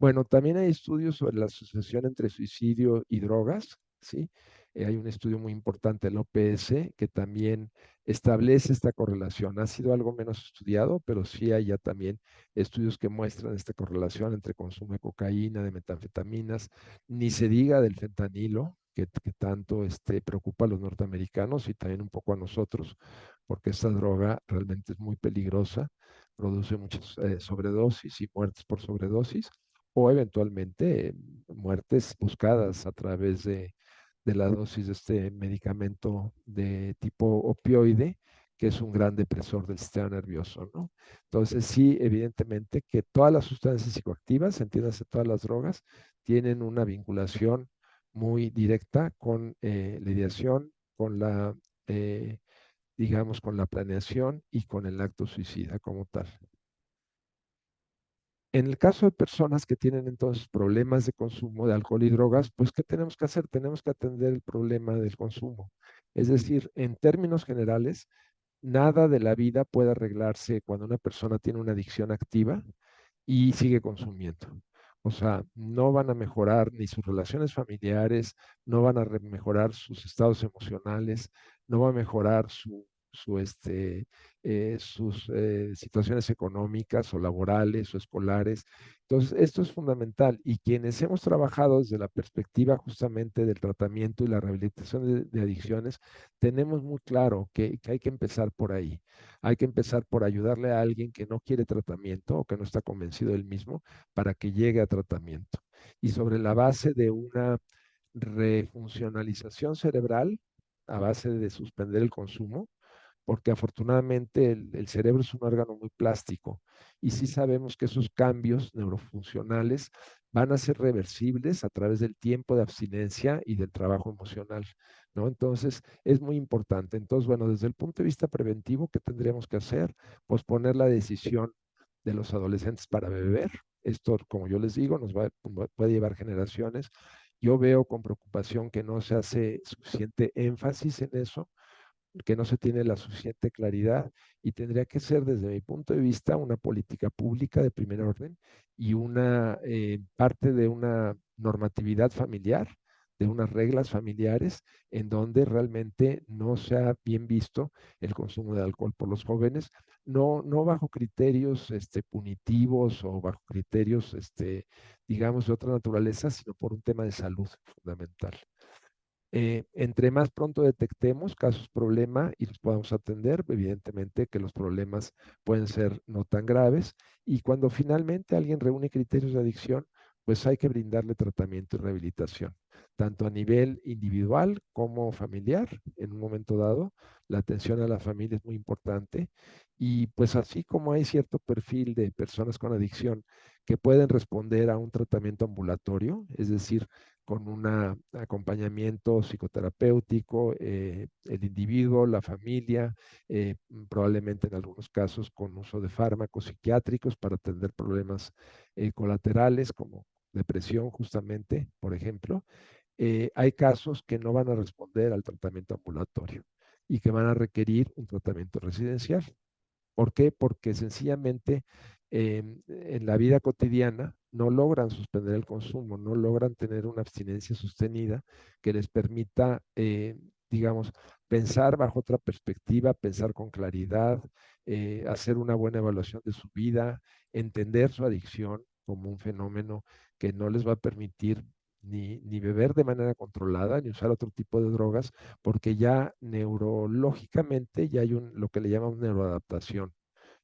Bueno, también hay estudios sobre la asociación entre suicidio y drogas, ¿sí? Hay un estudio muy importante, el OPS, que también establece esta correlación. Ha sido algo menos estudiado, pero sí hay ya también estudios que muestran esta correlación entre consumo de cocaína, de metanfetaminas, ni se diga del fentanilo, que tanto preocupa a los norteamericanos y también un poco a nosotros, porque esta droga realmente es muy peligrosa, produce muchas sobredosis y muertes por sobredosis o eventualmente muertes buscadas a través de de la dosis de este medicamento de tipo opioide, que es un gran depresor del sistema nervioso, ¿no? Entonces, sí, evidentemente que todas las sustancias psicoactivas, entiéndase todas las drogas, tienen una vinculación muy directa con la ideación, con la, eh, digamos, con la planeación y con el acto suicida como tal. En el caso de personas que tienen entonces problemas de consumo de alcohol y drogas, pues ¿qué tenemos que hacer? Tenemos que atender el problema del consumo. Es decir, en términos generales, nada de la vida puede arreglarse cuando una persona tiene una adicción activa y sigue consumiendo. O sea, no van a mejorar ni sus relaciones familiares, no van a mejorar sus estados emocionales, no va a mejorar sus situaciones económicas o laborales o escolares. Entonces, esto es fundamental y quienes hemos trabajado desde la perspectiva justamente del tratamiento y la rehabilitación de adicciones, tenemos muy claro que hay que empezar por ahí. Hay que empezar por ayudarle a alguien que no quiere tratamiento o que no está convencido del mismo para que llegue a tratamiento. Y sobre la base de una refuncionalización cerebral, a base de suspender el consumo, porque afortunadamente el cerebro es un órgano muy plástico y sí sabemos que esos cambios neurofuncionales van a ser reversibles a través del tiempo de abstinencia y del trabajo emocional, ¿no? Entonces, es muy importante. Entonces, bueno, desde el punto de vista preventivo, ¿qué tendríamos que hacer? Posponer la decisión de los adolescentes para beber. Esto, como yo les digo, puede llevar generaciones. Yo veo con preocupación que no se hace suficiente énfasis en eso, que no se tiene la suficiente claridad y tendría que ser desde mi punto de vista una política pública de primer orden y una parte de una normatividad familiar, de unas reglas familiares en donde realmente no sea bien visto el consumo de alcohol por los jóvenes, no bajo criterios punitivos o bajo criterios, digamos, de otra naturaleza, sino por un tema de salud fundamental. Entre más pronto detectemos casos problema y los podamos atender, evidentemente que los problemas pueden ser no tan graves. Y cuando finalmente alguien reúne criterios de adicción, pues hay que brindarle tratamiento y rehabilitación, tanto a nivel individual como familiar. En un momento dado, la atención a la familia es muy importante. Y pues así como hay cierto perfil de personas con adicción que pueden responder a un tratamiento ambulatorio, es decir, con un acompañamiento psicoterapéutico, el individuo, la familia, probablemente en algunos casos con uso de fármacos psiquiátricos para atender problemas colaterales como depresión justamente, por ejemplo. Hay casos que no van a responder al tratamiento ambulatorio y que van a requerir un tratamiento residencial. ¿Por qué? Porque sencillamente en la vida cotidiana no logran suspender el consumo, no logran tener una abstinencia sostenida que les permita, digamos, pensar bajo otra perspectiva, pensar con claridad, hacer una buena evaluación de su vida, entender su adicción como un fenómeno que no les va a permitir ni beber de manera controlada, ni usar otro tipo de drogas, porque ya neurológicamente ya hay lo que le llamamos neuroadaptación.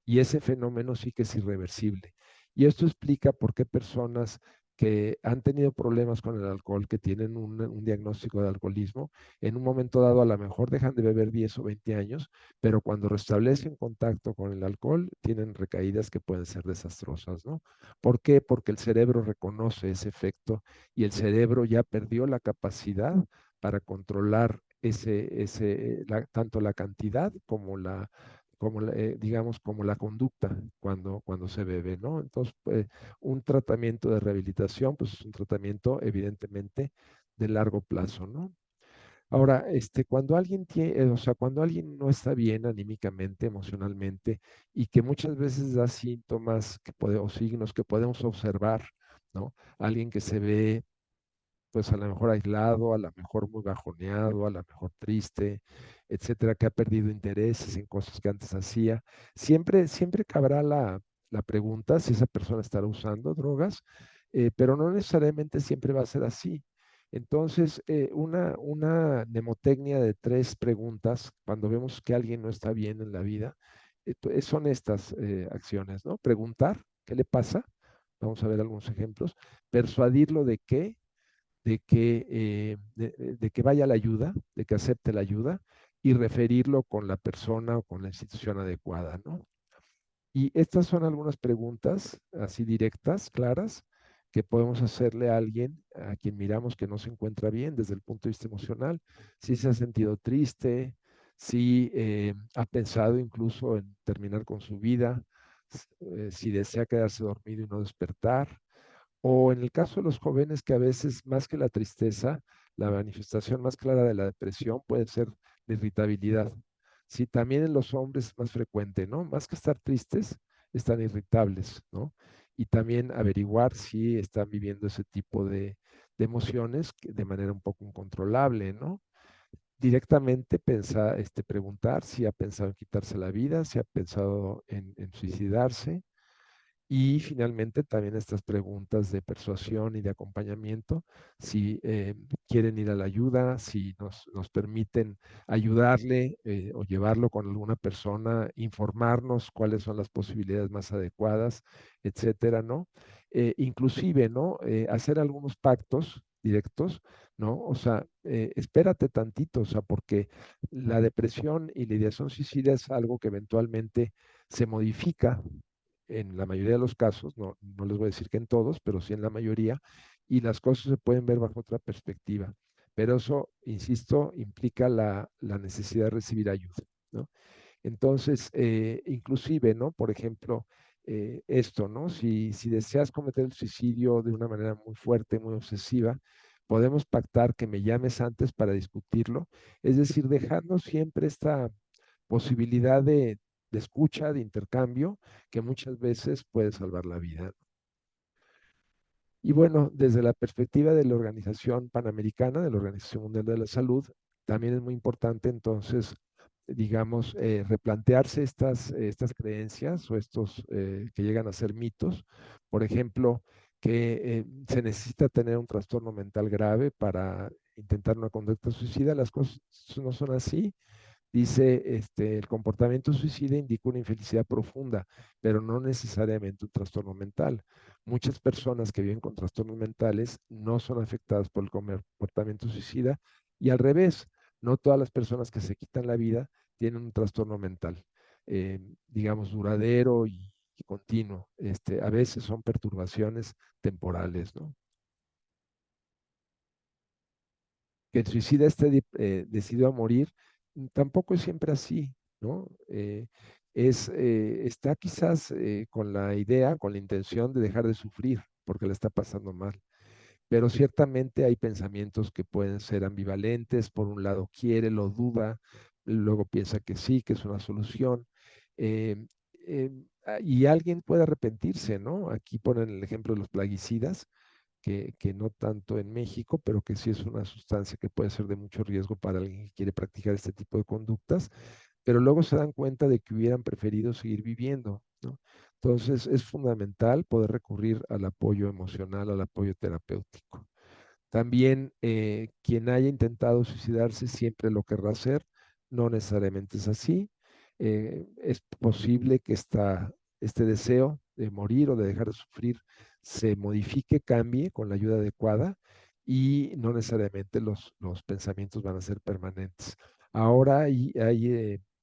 Y ese fenómeno sí que es irreversible. Y esto explica por qué personas que han tenido problemas con el alcohol, que tienen un diagnóstico de alcoholismo, en un momento dado a lo mejor dejan de beber 10 o 20 años, pero cuando restablecen contacto con el alcohol, tienen recaídas que pueden ser desastrosas, ¿no? ¿Por qué? Porque el cerebro reconoce ese efecto y el cerebro ya perdió la capacidad para controlar tanto la cantidad digamos, como la conducta cuando se bebe, ¿no? Entonces, un tratamiento de rehabilitación, pues es un tratamiento evidentemente de largo plazo, ¿no? Ahora, cuando alguien tiene, o sea, cuando alguien no está bien anímicamente, emocionalmente, y que muchas veces da síntomas o signos que podemos observar, ¿no? Alguien que se ve pues a lo mejor aislado, a lo mejor muy bajoneado, a lo mejor triste, etcétera, que ha perdido intereses en cosas que antes hacía. Siempre cabrá la pregunta si esa persona estará usando drogas, pero no necesariamente siempre va a ser así. Entonces, una mnemotecnia de 3 preguntas, cuando vemos que alguien no está bien en la vida, son estas acciones, ¿no? Preguntar, ¿qué le pasa? Vamos a ver algunos ejemplos. Persuadirlo de qué, de que vaya la ayuda, de que acepte la ayuda y referirlo con la persona o con la institución adecuada, ¿no? Y estas son algunas preguntas así directas, claras, que podemos hacerle a alguien a quien miramos que no se encuentra bien desde el punto de vista emocional, si se ha sentido triste, si ha pensado incluso en terminar con su vida, si desea quedarse dormido y no despertar, o en el caso de los jóvenes que a veces más que la tristeza, la manifestación más clara de la depresión puede ser la irritabilidad. Sí, también en los hombres es más frecuente, ¿no? Más que estar tristes, están irritables, ¿no? Y también averiguar si están viviendo ese tipo de emociones de manera un poco incontrolable, ¿no? Directamente pensar, preguntar si ha pensado en quitarse la vida, si ha pensado en suicidarse, y finalmente también estas preguntas de persuasión y de acompañamiento, si quieren ir a la ayuda, si nos permiten ayudarle o llevarlo con alguna persona, informarnos cuáles son las posibilidades más adecuadas, etcétera, ¿no? Inclusive, ¿no? Hacer algunos pactos directos, ¿no? O sea, espérate tantito, o sea, porque la depresión y la ideación suicida es algo que eventualmente se modifica en la mayoría de los casos, no les voy a decir que en todos, pero sí en la mayoría, y las cosas se pueden ver bajo otra perspectiva. Pero eso, insisto, implica la necesidad de recibir ayuda, ¿no? Entonces, inclusive, ¿no? Por ejemplo, esto, ¿no? Si deseas cometer el suicidio de una manera muy fuerte, muy obsesiva, podemos pactar que me llames antes para discutirlo, es decir, dejando siempre esta posibilidad de escucha, de intercambio, que muchas veces puede salvar la vida. Y bueno, desde la perspectiva de la Organización Panamericana, de la Organización Mundial de la Salud, también es muy importante entonces, digamos, replantearse estas creencias o estos que llegan a ser mitos. Por ejemplo, que se necesita tener un trastorno mental grave para intentar una conducta suicida. Las cosas no son así. Dice, el comportamiento suicida indica una infelicidad profunda, pero no necesariamente un trastorno mental. Muchas personas que viven con trastornos mentales no son afectadas por el comportamiento suicida y al revés, no todas las personas que se quitan la vida tienen un trastorno mental, digamos, duradero y continuo. A veces son perturbaciones temporales, ¿no? Que el suicida esté decidido a morir, tampoco es siempre así, ¿no? Está quizás con la idea, con la intención de dejar de sufrir porque le está pasando mal, pero ciertamente hay pensamientos que pueden ser ambivalentes, por un lado quiere, lo duda, luego piensa que sí, que es una solución, eh, y alguien puede arrepentirse, ¿no? Aquí ponen el ejemplo de los plaguicidas, que no tanto en México, pero que sí es una sustancia que puede ser de mucho riesgo para alguien que quiere practicar este tipo de conductas, pero luego se dan cuenta de que hubieran preferido seguir viviendo, ¿no? Entonces es fundamental poder recurrir al apoyo emocional, al apoyo terapéutico. También quien haya intentado suicidarse siempre lo querrá hacer, no necesariamente es así. Es posible que este deseo de morir o de dejar de sufrir se modifique, cambie con la ayuda adecuada y no necesariamente los pensamientos van a ser permanentes. Ahora hay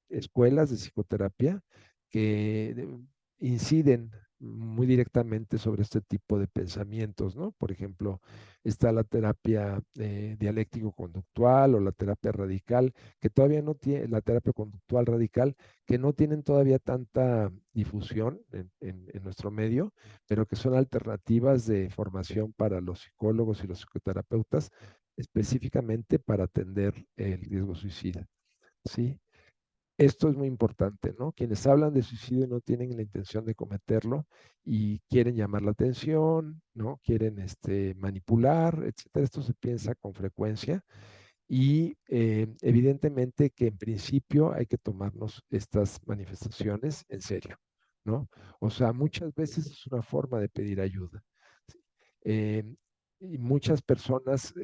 escuelas de psicoterapia que inciden muy directamente sobre este tipo de pensamientos, ¿no? Por ejemplo, está la terapia dialéctico-conductual o la terapia radical, que todavía no tiene, la terapia conductual radical, que no tienen todavía tanta difusión en nuestro medio, pero que son alternativas de formación para los psicólogos y los psicoterapeutas, específicamente para atender el riesgo suicida, ¿sí? Esto es muy importante, ¿no? Quienes hablan de suicidio no tienen la intención de cometerlo y quieren llamar la atención, ¿no? Quieren manipular, etcétera. Esto se piensa con frecuencia y evidentemente que en principio hay que tomarnos estas manifestaciones en serio, ¿no? O sea, muchas veces es una forma de pedir ayuda. ¿Sí? Y muchas personas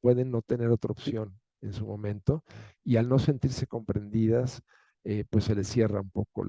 pueden no tener otra opción en su momento y al no sentirse comprendidas, pues se les cierra un poco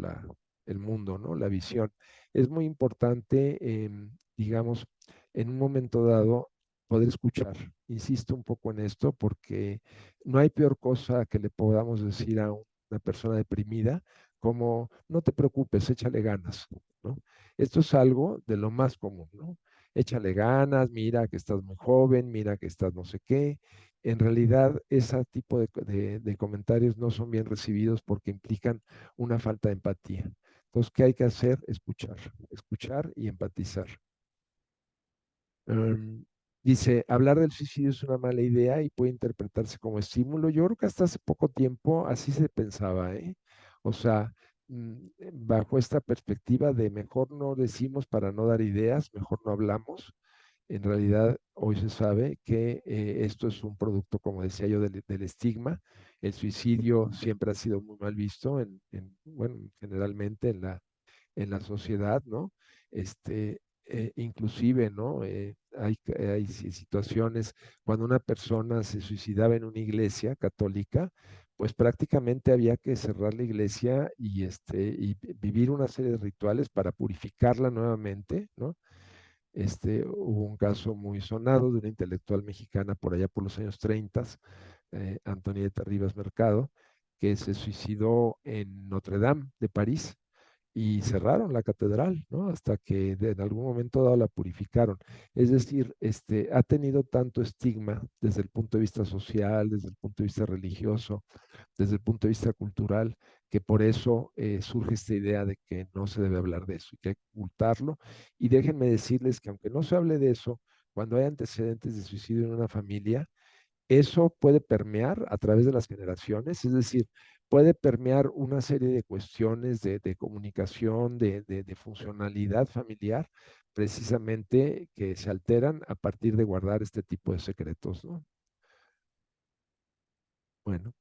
el mundo, ¿no? La visión. Es muy importante, digamos, en un momento dado, poder escuchar. Insisto un poco en esto porque no hay peor cosa que le podamos decir a una persona deprimida como no te preocupes, échale ganas, ¿no? Esto es algo de lo más común, ¿no? Échale ganas, mira que estás muy joven, mira que estás no sé qué. En realidad, ese tipo de comentarios no son bien recibidos porque implican una falta de empatía. Entonces, ¿qué hay que hacer? Escuchar, escuchar y empatizar. Um, Dice, hablar del suicidio es una mala idea y puede interpretarse como estímulo. Yo creo que hasta hace poco tiempo así se pensaba, ¿eh? O sea, bajo esta perspectiva de mejor no decimos para no dar ideas, mejor no hablamos. En realidad, hoy se sabe que esto es un producto, como decía yo, del estigma. El suicidio siempre ha sido muy mal visto bueno, generalmente en la sociedad, ¿no? Inclusive, ¿no? Hay situaciones cuando una persona se suicidaba en una iglesia católica, pues prácticamente había que cerrar la iglesia y vivir una serie de rituales para purificarla nuevamente, ¿no? Hubo un caso muy sonado de una intelectual mexicana por allá por los años 30, Antonieta Rivas Mercado, que se suicidó en Notre Dame de París y cerraron la catedral, ¿no? Hasta que en algún momento dado la purificaron. Es decir, ha tenido tanto estigma desde el punto de vista social, desde el punto de vista religioso, desde el punto de vista cultural, que por eso surge esta idea de que no se debe hablar de eso y que hay que ocultarlo. Y déjenme decirles que aunque no se hable de eso, cuando hay antecedentes de suicidio en una familia, eso puede permear a través de las generaciones, es decir, puede permear una serie de cuestiones de comunicación, de funcionalidad familiar, precisamente que se alteran a partir de guardar este tipo de secretos, ¿no? Bueno,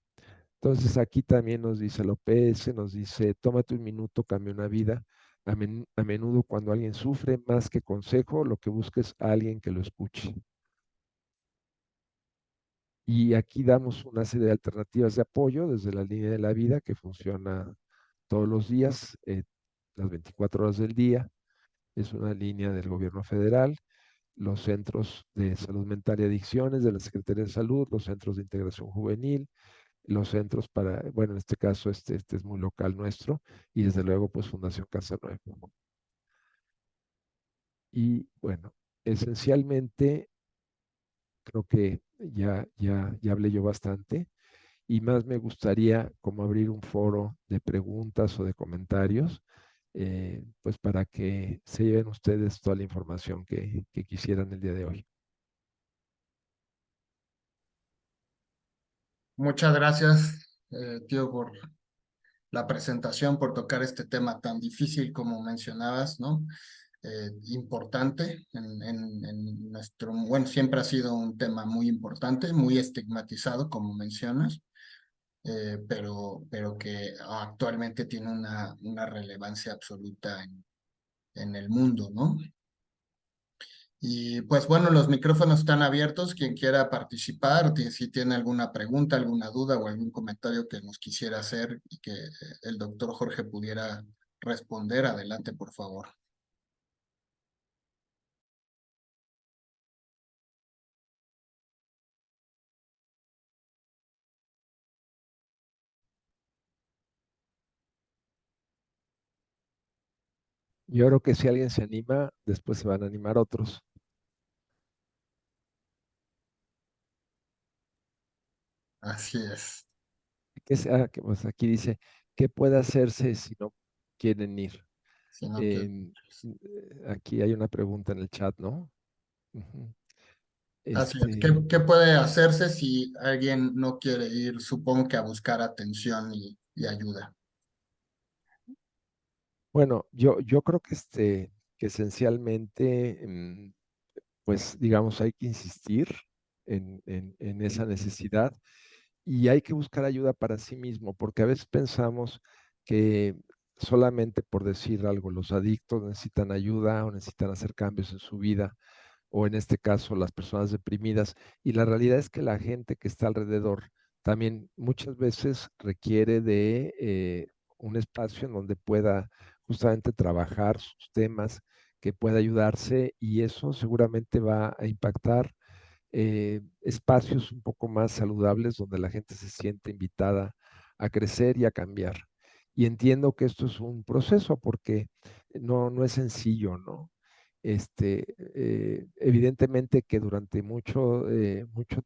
entonces aquí también nos dice López, nos dice, tómate un minuto, cambia una vida. A menudo cuando alguien sufre, más que consejo, lo que busca es a alguien que lo escuche. Y aquí damos una serie de alternativas de apoyo desde la línea de la vida que funciona todos los días, las 24 horas del día. Es una línea del gobierno federal, los centros de salud mental y adicciones de la Secretaría de Salud, los centros de integración juvenil, los centros para, bueno, en este caso este es muy local nuestro y desde luego pues Fundación Casa Nueva. Y bueno, esencialmente creo que ya hablé yo bastante. Y más me gustaría como abrir un foro de preguntas o de comentarios, pues para que se lleven ustedes toda la información que quisieran el día de hoy. Muchas gracias, tío, por la presentación, por tocar este tema tan difícil como mencionabas, ¿no? Importante en nuestro, bueno, siempre ha sido un tema muy importante, muy estigmatizado, como mencionas, pero que actualmente tiene una relevancia absoluta en el mundo, ¿no? Y pues bueno, los micrófonos están abiertos. Quien quiera participar, si tiene alguna pregunta, alguna duda o algún comentario que nos quisiera hacer y que el doctor Jorge pudiera responder, adelante, por favor. Yo creo que si alguien se anima, después se van a animar otros. Así es. Pues aquí dice, ¿qué puede hacerse si no quieren ir? Sino que, En- Aquí hay una pregunta en el chat, ¿no? Ujú. así es. ¿Qué, Este, qué puede hacerse si alguien no quiere ir, supongo que a buscar atención y ayuda? bueno, yo creo que esencialmente pues digamos, hay que insistir en esa necesidad y hay que buscar ayuda para sí mismo, porque a veces pensamos que solamente por decir algo, los adictos necesitan ayuda o necesitan hacer cambios en su vida, o en este caso las personas deprimidas, y la realidad es que la gente que está alrededor también muchas veces requiere de un espacio en donde pueda justamente trabajar sus temas, que pueda ayudarse y eso seguramente va a impactar. espacios un poco más saludables donde la gente se siente invitada a crecer y a cambiar. Y entiendo que esto es un proceso porque no es sencillo, ¿no? Evidentemente que durante mucho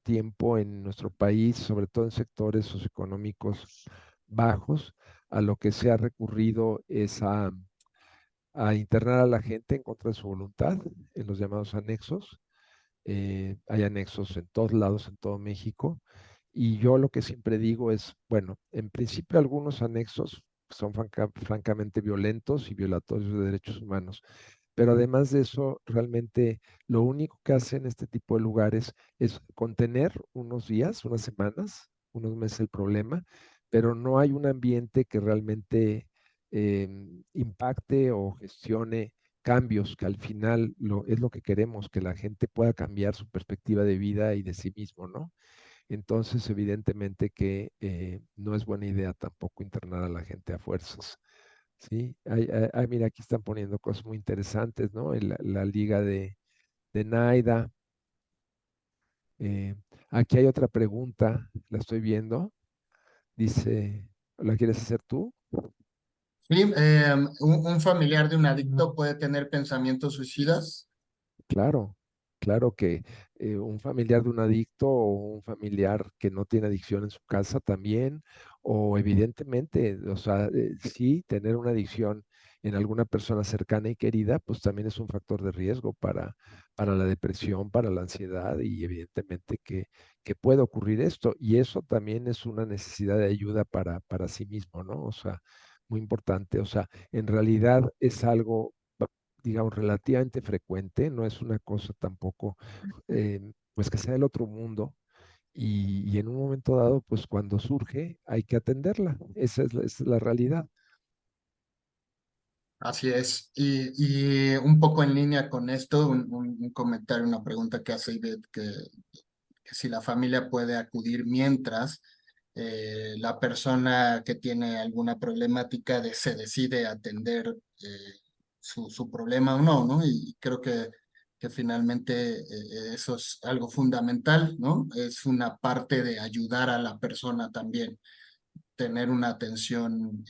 tiempo en nuestro país, sobre todo en sectores socioeconómicos bajos, a lo que se ha recurrido es a internar a la gente en contra de su voluntad en los llamados anexos. Hay anexos en todos lados, en todo México. Y yo lo que siempre digo es, bueno, en principio algunos anexos son francamente violentos y violatorios de derechos humanos, pero además de eso, realmente lo único que hacen este tipo de lugares es contener unos días, unas semanas, unos meses el problema, pero no hay un ambiente que realmente impacte o gestione cambios, que al final es lo que queremos, que la gente pueda cambiar su perspectiva de vida y de sí mismo, ¿no? Entonces, evidentemente que no es buena idea tampoco internar a la gente a fuerzas. Sí, mira, aquí están poniendo cosas muy interesantes, ¿no? La liga de Naida. Eh, Aquí hay otra pregunta, la estoy viendo. Dice, ¿la quieres hacer tú? Sí, un familiar de un adicto puede tener pensamientos suicidas. Claro, claro que un familiar de un adicto o un familiar que no tiene adicción en su casa también, o evidentemente, o sea, sí, tener una adicción en alguna persona cercana y querida, pues también es un factor de riesgo para la depresión, para la ansiedad y evidentemente que puede ocurrir esto. Y eso también es una necesidad de ayuda para sí mismo, ¿no? O sea, muy importante. O sea, en realidad es algo digamos, relativamente frecuente, no es una cosa tampoco, pues que sea del otro mundo. Y en un momento dado, pues cuando surge, hay que atenderla. Esa es la realidad. Así es. Y un poco en línea con esto, un comentario, una pregunta que hace Ivette, que si la familia puede acudir mientras la persona que tiene alguna problemática se decide atender su problema o no, ¿no? Y creo que finalmente eso es algo fundamental, ¿no? Es una parte de ayudar a la persona también tener una atención,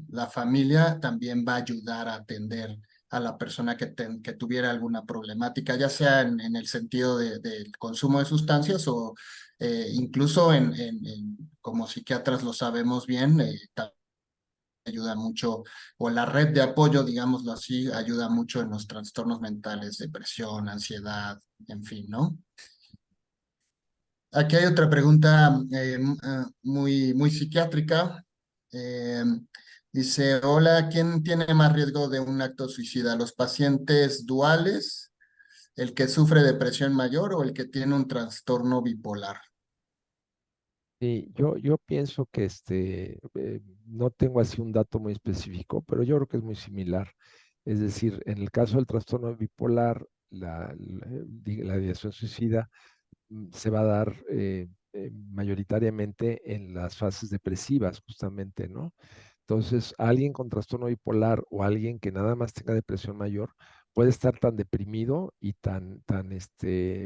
la familia también va a ayudar a atender a la persona que tuviera alguna problemática, ya sea en el sentido del consumo de sustancias o incluso como psiquiatras lo sabemos bien, ayuda mucho, o la red de apoyo, digámoslo así, ayuda mucho en los trastornos mentales, depresión, ansiedad, en fin, ¿no? Aquí hay otra pregunta muy psiquiátrica. Eh, Dice, hola, ¿quién tiene más riesgo de un acto suicida? ¿Los pacientes duales, el que sufre depresión mayor o el que tiene un trastorno bipolar? Y yo pienso que no tengo así un dato muy específico, pero yo creo que es muy similar. Es decir, en el caso del trastorno bipolar, la ideación suicida se va a dar mayoritariamente en las fases depresivas, justamente, ¿no? Entonces, alguien con trastorno bipolar o alguien que nada más tenga depresión mayor puede estar tan deprimido y tan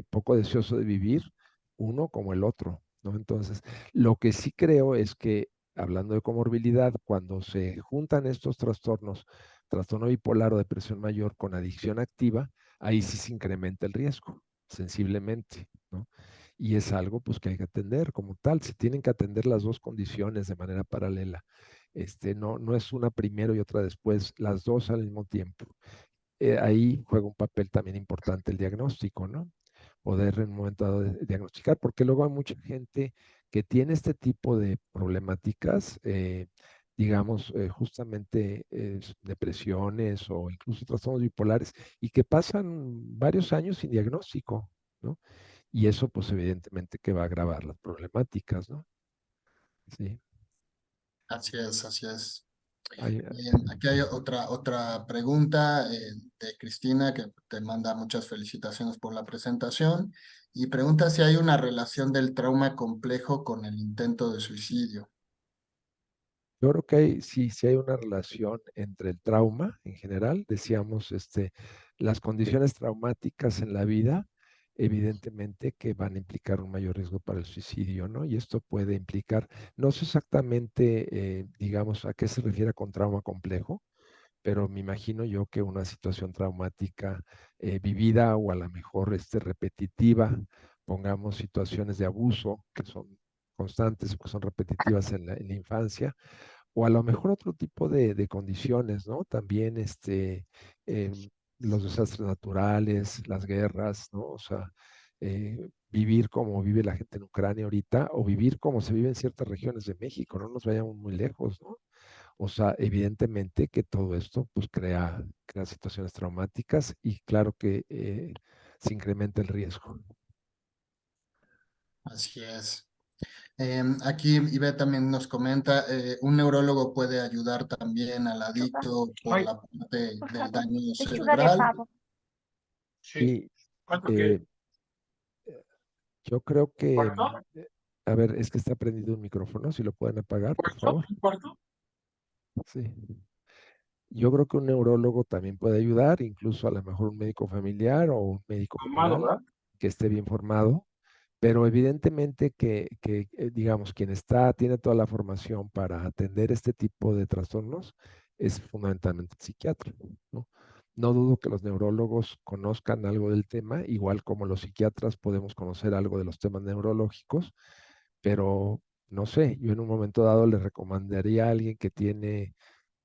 poco deseoso de vivir, uno como el otro, ¿no? Entonces, lo que sí creo es que, hablando de comorbilidad, cuando se juntan estos trastornos, trastorno bipolar o depresión mayor con adicción activa, ahí sí se incrementa el riesgo, sensiblemente, ¿no? Y es algo pues que hay que atender como tal. Se tienen que atender las dos condiciones de manera paralela. No es una primero y otra después, las dos al mismo tiempo. Ahí juega un papel también importante el diagnóstico, ¿no? Poder en un momento dado diagnosticar, porque luego hay mucha gente que tiene este tipo de problemáticas, digamos, justamente depresiones o incluso trastornos bipolares, y que pasan varios años sin diagnóstico, ¿no? Y eso, pues, evidentemente que va a agravar las problemáticas, ¿no? Sí. Así es, así es. Hay, Bien, aquí hay otra pregunta de Cristina que te manda muchas felicitaciones por la presentación y pregunta si hay una relación del trauma complejo con el intento de suicidio. yo creo que sí hay una relación entre el trauma en general, decíamos, las condiciones traumáticas en la vida evidentemente que van a implicar un mayor riesgo para el suicidio, ¿no? Y esto puede implicar, no sé exactamente, digamos, a qué se refiere con trauma complejo, pero me imagino yo que una situación traumática vivida o a lo mejor repetitiva, pongamos situaciones de abuso que son constantes o que son repetitivas en la infancia, o a lo mejor otro tipo de condiciones, ¿no? También em, los desastres naturales, las guerras, ¿no? O sea, vivir como vive la gente en Ucrania ahorita o vivir como se vive en ciertas regiones de México, no nos vayamos muy lejos, ¿no? O sea, evidentemente que todo esto pues crea situaciones traumáticas y claro que se incrementa el riesgo. Así es. Aquí Ivette también nos comenta, un neurólogo puede ayudar también al Chupa. adicto por Ay, la parte por del favor, daño pechuga de cerebral. pavo. Sí. Y ¿Cuánto eh, qué? yo creo que, ¿Cuarto? a ver, es que está prendido un micrófono, si lo pueden apagar, por ¿Cuarto? favor. ¿Un cuarto? Sí. Yo creo que un neurólogo también puede ayudar, incluso a lo mejor un médico familiar o un médico Amado, general ¿verdad? que esté bien formado, pero evidentemente digamos, quien tiene toda la formación para atender este tipo de trastornos es fundamentalmente el psiquiatra, ¿no? No dudo que los neurólogos conozcan algo del tema, igual como los psiquiatras podemos conocer algo de los temas neurológicos, pero no sé, yo en un momento dado le recomendaría a alguien que tiene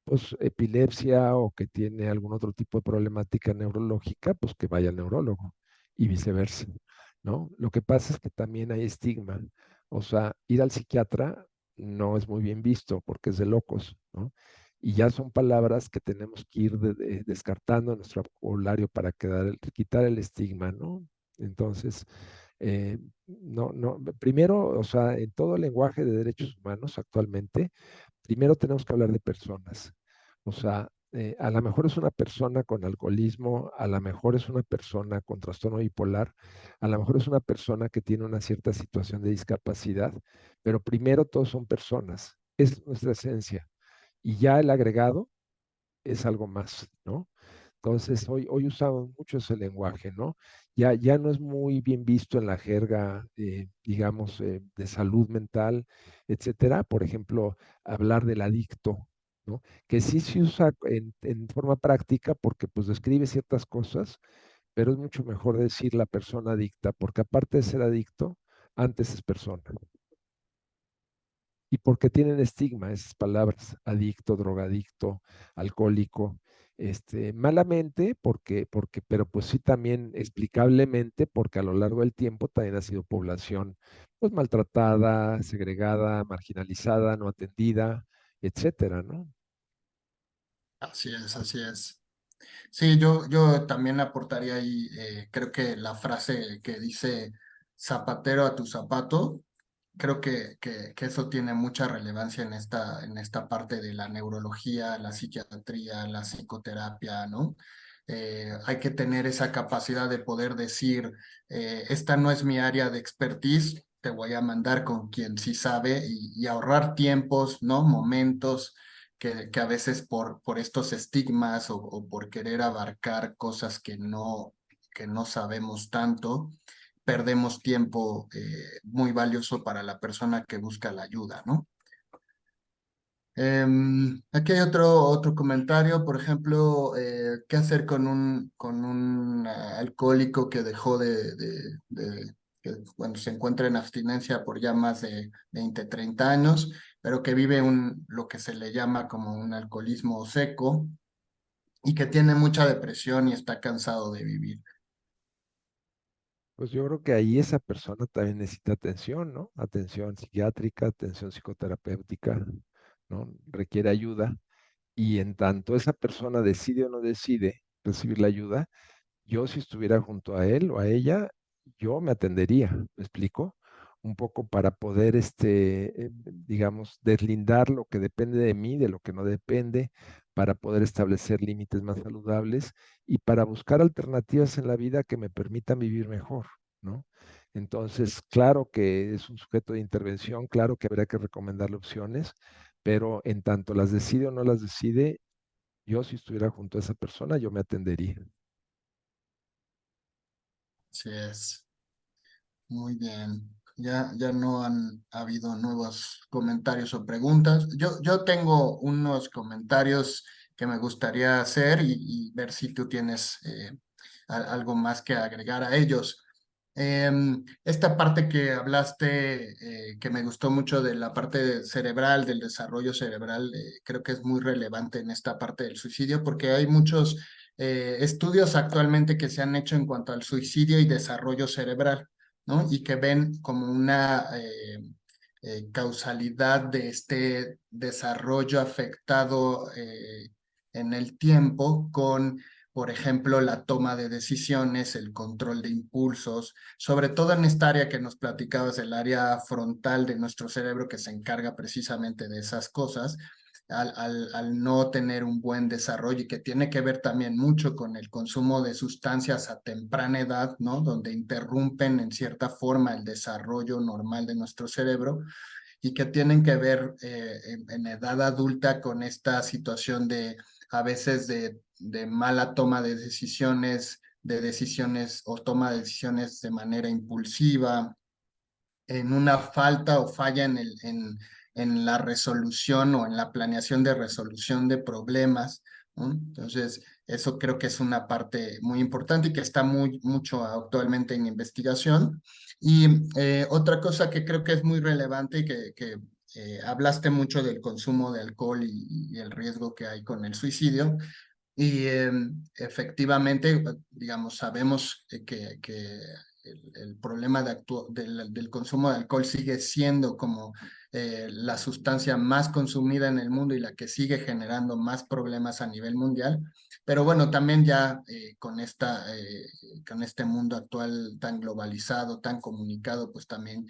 pues epilepsia o que tiene algún otro tipo de problemática neurológica, pues que vaya al neurólogo y viceversa, ¿no? Lo que pasa es que también hay estigma, o sea, ir al psiquiatra no es muy bien visto porque es de locos, ¿no? Y ya son palabras que tenemos que ir descartando en nuestro vocabulario para quitar el estigma, ¿no? Entonces, primero, o sea, en todo el lenguaje de derechos humanos actualmente, primero tenemos que hablar de personas. O sea, a lo mejor es una persona con alcoholismo, a lo mejor es una persona con trastorno bipolar, a lo mejor es una persona que tiene una cierta situación de discapacidad, pero primero todos son personas. Es nuestra esencia. Y ya el agregado es algo más, ¿no? Entonces, hoy usamos mucho ese lenguaje, ¿no? Ya no es muy bien visto en la jerga, digamos, de salud mental, etcétera. Por ejemplo, hablar del adicto, ¿no? Que sí se usa en forma práctica porque pues describe ciertas cosas, pero es mucho mejor decir la persona adicta, porque aparte de ser adicto, antes es persona. Y porque tienen estigma esas palabras, adicto, drogadicto, alcohólico, malamente, pero pues sí también explicablemente, porque a lo largo del tiempo también ha sido población pues maltratada, segregada, marginalizada, no atendida, etcétera, ¿no? Así es, así es. Sí, yo también aportaría ahí, creo que la frase que dice zapatero a tu zapato, creo que eso tiene mucha relevancia en esta parte de la neurología, la psiquiatría, la psicoterapia, ¿no? Hay que tener esa capacidad de poder decir, esta no es mi área de expertise, te voy a mandar con quien sí sabe y ahorrar tiempos, ¿no? Momentos que a veces por estos estigmas o por querer abarcar cosas que no sabemos tanto, perdemos tiempo muy valioso para la persona que busca la ayuda, ¿no? Aquí hay otro comentario, por ejemplo, ¿qué hacer con un alcohólico que dejó que, bueno, se encuentra en abstinencia por ya más de 20, 30 años, pero que vive lo que se le llama como un alcoholismo seco y que tiene mucha depresión y está cansado de vivir? Pues yo creo que ahí esa persona también necesita atención, ¿no? Atención psiquiátrica, atención psicoterapéutica, ¿no? Requiere ayuda. Y en tanto esa persona decide o no decide recibir la ayuda, yo si estuviera junto a él o a ella, yo me atendería, ¿me explico? Un poco para poder, digamos, deslindar lo que depende de mí, de lo que no depende, para poder establecer límites más saludables y para buscar alternativas en la vida que me permitan vivir mejor, ¿no? Entonces, claro que es un sujeto de intervención, claro que habría que recomendarle opciones, pero en tanto las decide o no las decide, yo si estuviera junto a esa persona, yo me atendería. Así es. Muy bien. Ya no han habido nuevos comentarios o preguntas. Yo tengo unos comentarios que me gustaría hacer y ver si tú tienes algo más que agregar a ellos. Esta parte que hablaste, que me gustó mucho de la parte cerebral, del desarrollo cerebral, creo que es muy relevante en esta parte del suicidio porque hay muchos estudios actualmente que se han hecho en cuanto al suicidio y desarrollo cerebral, ¿no? Y que ven como una causalidad de este desarrollo afectado en el tiempo con, por ejemplo, la toma de decisiones, el control de impulsos, sobre todo en esta área que nos platicabas, el área frontal de nuestro cerebro que se encarga precisamente de esas cosas. Al no tener un buen desarrollo y que tiene que ver también mucho con el consumo de sustancias a temprana edad, ¿no? Donde interrumpen en cierta forma el desarrollo normal de nuestro cerebro y que tienen que ver en edad adulta con esta situación de a veces de mala toma de decisiones o toma de decisiones de manera impulsiva, en una falta o falla en la resolución o en la planeación de resolución de problemas, ¿no? Entonces, eso creo que es una parte muy importante y que está mucho actualmente en investigación. Y otra cosa que creo que es muy relevante y que hablaste mucho del consumo de alcohol y el riesgo que hay con el suicidio. Y efectivamente, digamos, sabemos que el problema del consumo de alcohol sigue siendo como la sustancia más consumida en el mundo y la que sigue generando más problemas a nivel mundial. Pero bueno, también ya con este mundo actual tan globalizado, tan comunicado, pues también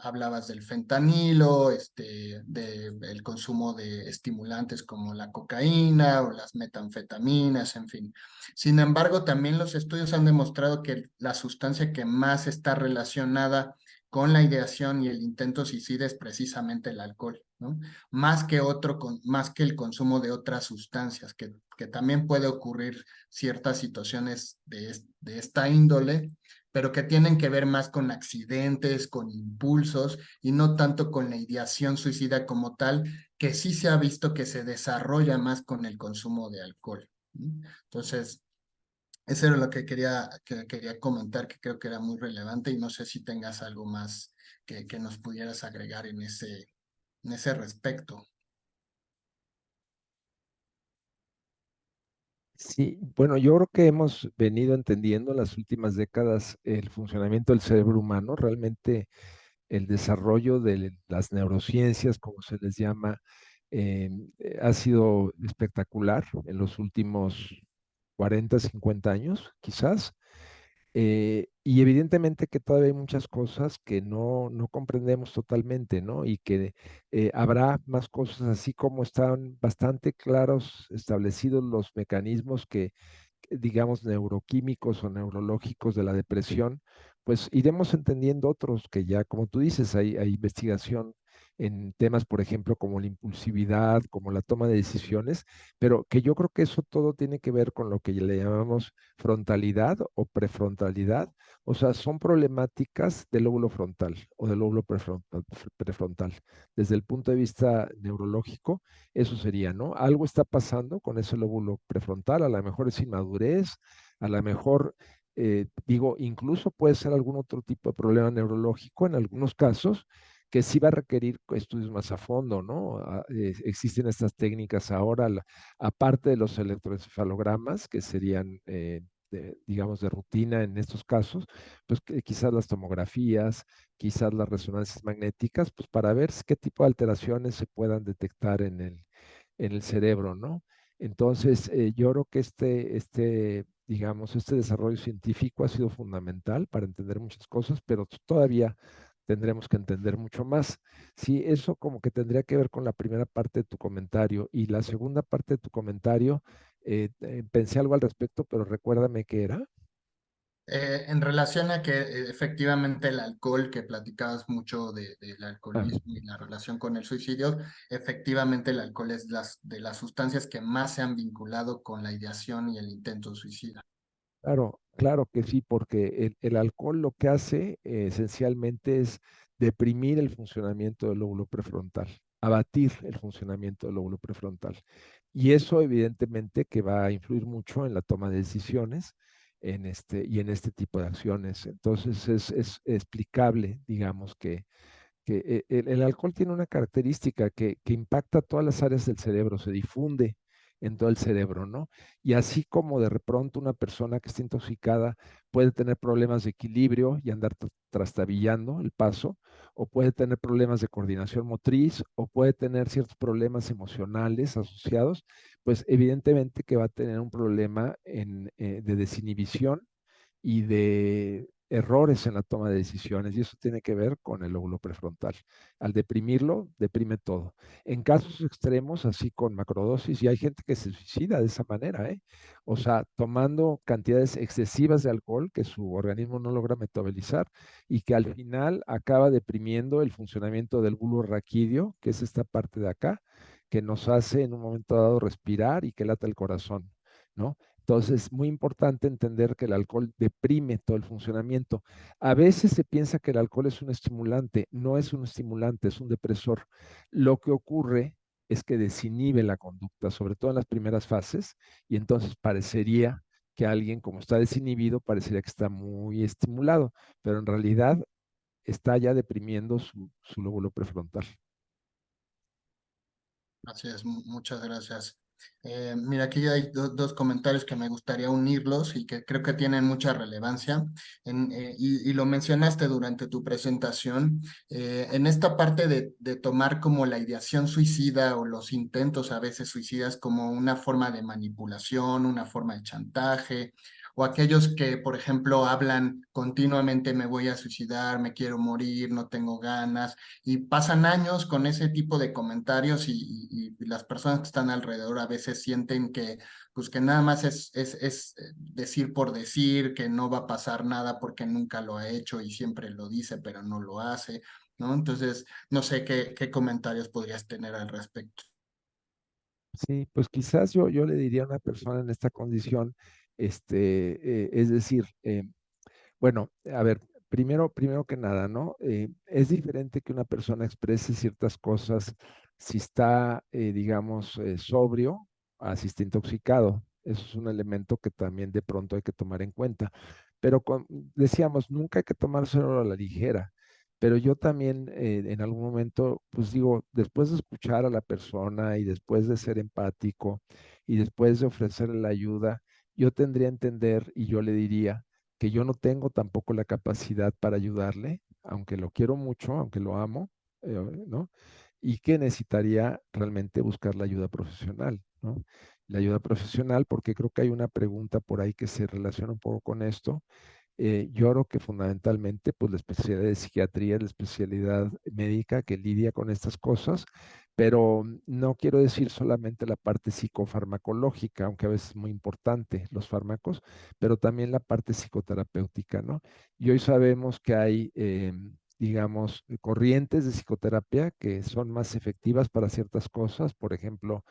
hablabas del fentanilo, del consumo de estimulantes como la cocaína o las metanfetaminas, en fin. Sin embargo, también los estudios han demostrado que la sustancia que más está relacionada con la ideación y el intento suicida es precisamente el alcohol, ¿no? Más que el consumo de otras sustancias, que también puede ocurrir ciertas situaciones de esta índole, pero que tienen que ver más con accidentes, con impulsos y no tanto con la ideación suicida como tal, que sí se ha visto que se desarrolla más con el consumo de alcohol. Entonces, eso era lo que quería comentar, que creo que era muy relevante y no sé si tengas algo más que nos pudieras agregar en ese respecto. Sí, bueno, yo creo que hemos venido entendiendo en las últimas décadas el funcionamiento del cerebro humano. Realmente el desarrollo de las neurociencias, como se les llama, ha sido espectacular en los últimos 40, 50 años, quizás. Y evidentemente que todavía hay muchas cosas que no comprendemos totalmente, ¿no? Y que habrá más cosas, así como están bastante claros establecidos los mecanismos digamos, neuroquímicos o neurológicos de la depresión, pues iremos entendiendo otros que ya, como tú dices, hay investigación en temas, por ejemplo, como la impulsividad, como la toma de decisiones, pero que yo creo que eso todo tiene que ver con lo que le llamamos frontalidad o prefrontalidad, o sea, son problemáticas del lóbulo frontal o del lóbulo prefrontal. Desde el punto de vista neurológico, eso sería, ¿no? Algo está pasando con ese lóbulo prefrontal, a lo mejor es inmadurez, a lo mejor, digo, incluso puede ser algún otro tipo de problema neurológico en algunos casos que sí va a requerir estudios más a fondo, ¿no? Existen estas técnicas ahora, aparte de los electroencefalogramas, que serían, digamos, de rutina en estos casos, pues quizás las tomografías, quizás las resonancias magnéticas, pues para ver qué tipo de alteraciones se puedan detectar en el cerebro, ¿no? Entonces, yo creo que digamos, este desarrollo científico ha sido fundamental para entender muchas cosas, pero todavía tendremos que entender mucho más. Sí, eso como que tendría que ver con la primera parte de tu comentario y la segunda parte de tu comentario, pensé algo al respecto, pero recuérdame qué era. En relación a que efectivamente el alcohol, que platicabas mucho del Ah, alcoholismo y la relación con el suicidio, efectivamente el alcohol es de las sustancias que más se han vinculado con la ideación y el intento suicida. Claro, claro que sí, porque el alcohol lo que hace esencialmente es deprimir el funcionamiento del lóbulo prefrontal, abatir el funcionamiento del lóbulo prefrontal. Y eso evidentemente que va a influir mucho en la toma de decisiones y en este tipo de acciones. Entonces es explicable, digamos, que el alcohol tiene una característica que impacta todas las áreas del cerebro, se difunde en todo el cerebro, ¿no? Y así como de pronto una persona que está intoxicada puede tener problemas de equilibrio y andar trastabillando el paso, o puede tener problemas de coordinación motriz, o puede tener ciertos problemas emocionales asociados, pues evidentemente que va a tener un problema de desinhibición y de errores en la toma de decisiones, y eso tiene que ver con el lóbulo prefrontal. Al deprimirlo, deprime todo. En casos extremos, así con macrodosis, y hay gente que se suicida de esa manera, ¿eh? O sea, tomando cantidades excesivas de alcohol que su organismo no logra metabolizar y que al final acaba deprimiendo el funcionamiento del bulbo raquídeo, que es esta parte de acá, que nos hace en un momento dado respirar y que lata el corazón, ¿no? Entonces, muy importante entender que el alcohol deprime todo el funcionamiento. A veces se piensa que el alcohol es un estimulante, no es un estimulante, es un depresor. Lo que ocurre es que desinhibe la conducta, sobre todo en las primeras fases, y entonces parecería que alguien, como está desinhibido, parecería que está muy estimulado, pero en realidad está ya deprimiendo su lóbulo prefrontal. Así es, muchas gracias. Mira, aquí hay dos comentarios que me gustaría unirlos y que creo que tienen mucha relevancia. Y lo mencionaste durante tu presentación. En esta parte de tomar como la ideación suicida o los intentos a veces suicidas como una forma de manipulación, una forma de chantaje, o aquellos que, por ejemplo, hablan continuamente, me voy a suicidar, me quiero morir, no tengo ganas, y pasan años con ese tipo de comentarios y las personas que están alrededor a veces sienten que, pues que nada más es decir por decir, que no va a pasar nada porque nunca lo ha hecho y siempre lo dice, pero no lo hace, ¿no? Entonces, no sé qué comentarios podrías tener al respecto. Sí, pues quizás yo le diría a una persona en esta condición, es decir, bueno, a ver, primero que nada, ¿no? Es diferente que una persona exprese ciertas cosas si está, digamos, sobrio, a si está intoxicado. Eso es un elemento que también de pronto hay que tomar en cuenta. Pero decíamos, nunca hay que tomárselo a la ligera. Pero yo también en algún momento, pues digo, después de escuchar a la persona y después de ser empático y después de ofrecerle la ayuda, yo tendría a entender y yo le diría que yo no tengo tampoco la capacidad para ayudarle, aunque lo quiero mucho, aunque lo amo, ¿no? Y que necesitaría realmente buscar la ayuda profesional, ¿no? La ayuda profesional, porque creo que hay una pregunta por ahí que se relaciona un poco con esto. Yo creo que fundamentalmente, pues la especialidad de psiquiatría es la especialidad médica que lidia con estas cosas, pero no quiero decir solamente la parte psicofarmacológica, aunque a veces es muy importante los fármacos, pero también la parte psicoterapéutica, ¿no? Y hoy sabemos que hay, digamos, corrientes de psicoterapia que son más efectivas para ciertas cosas, por ejemplo,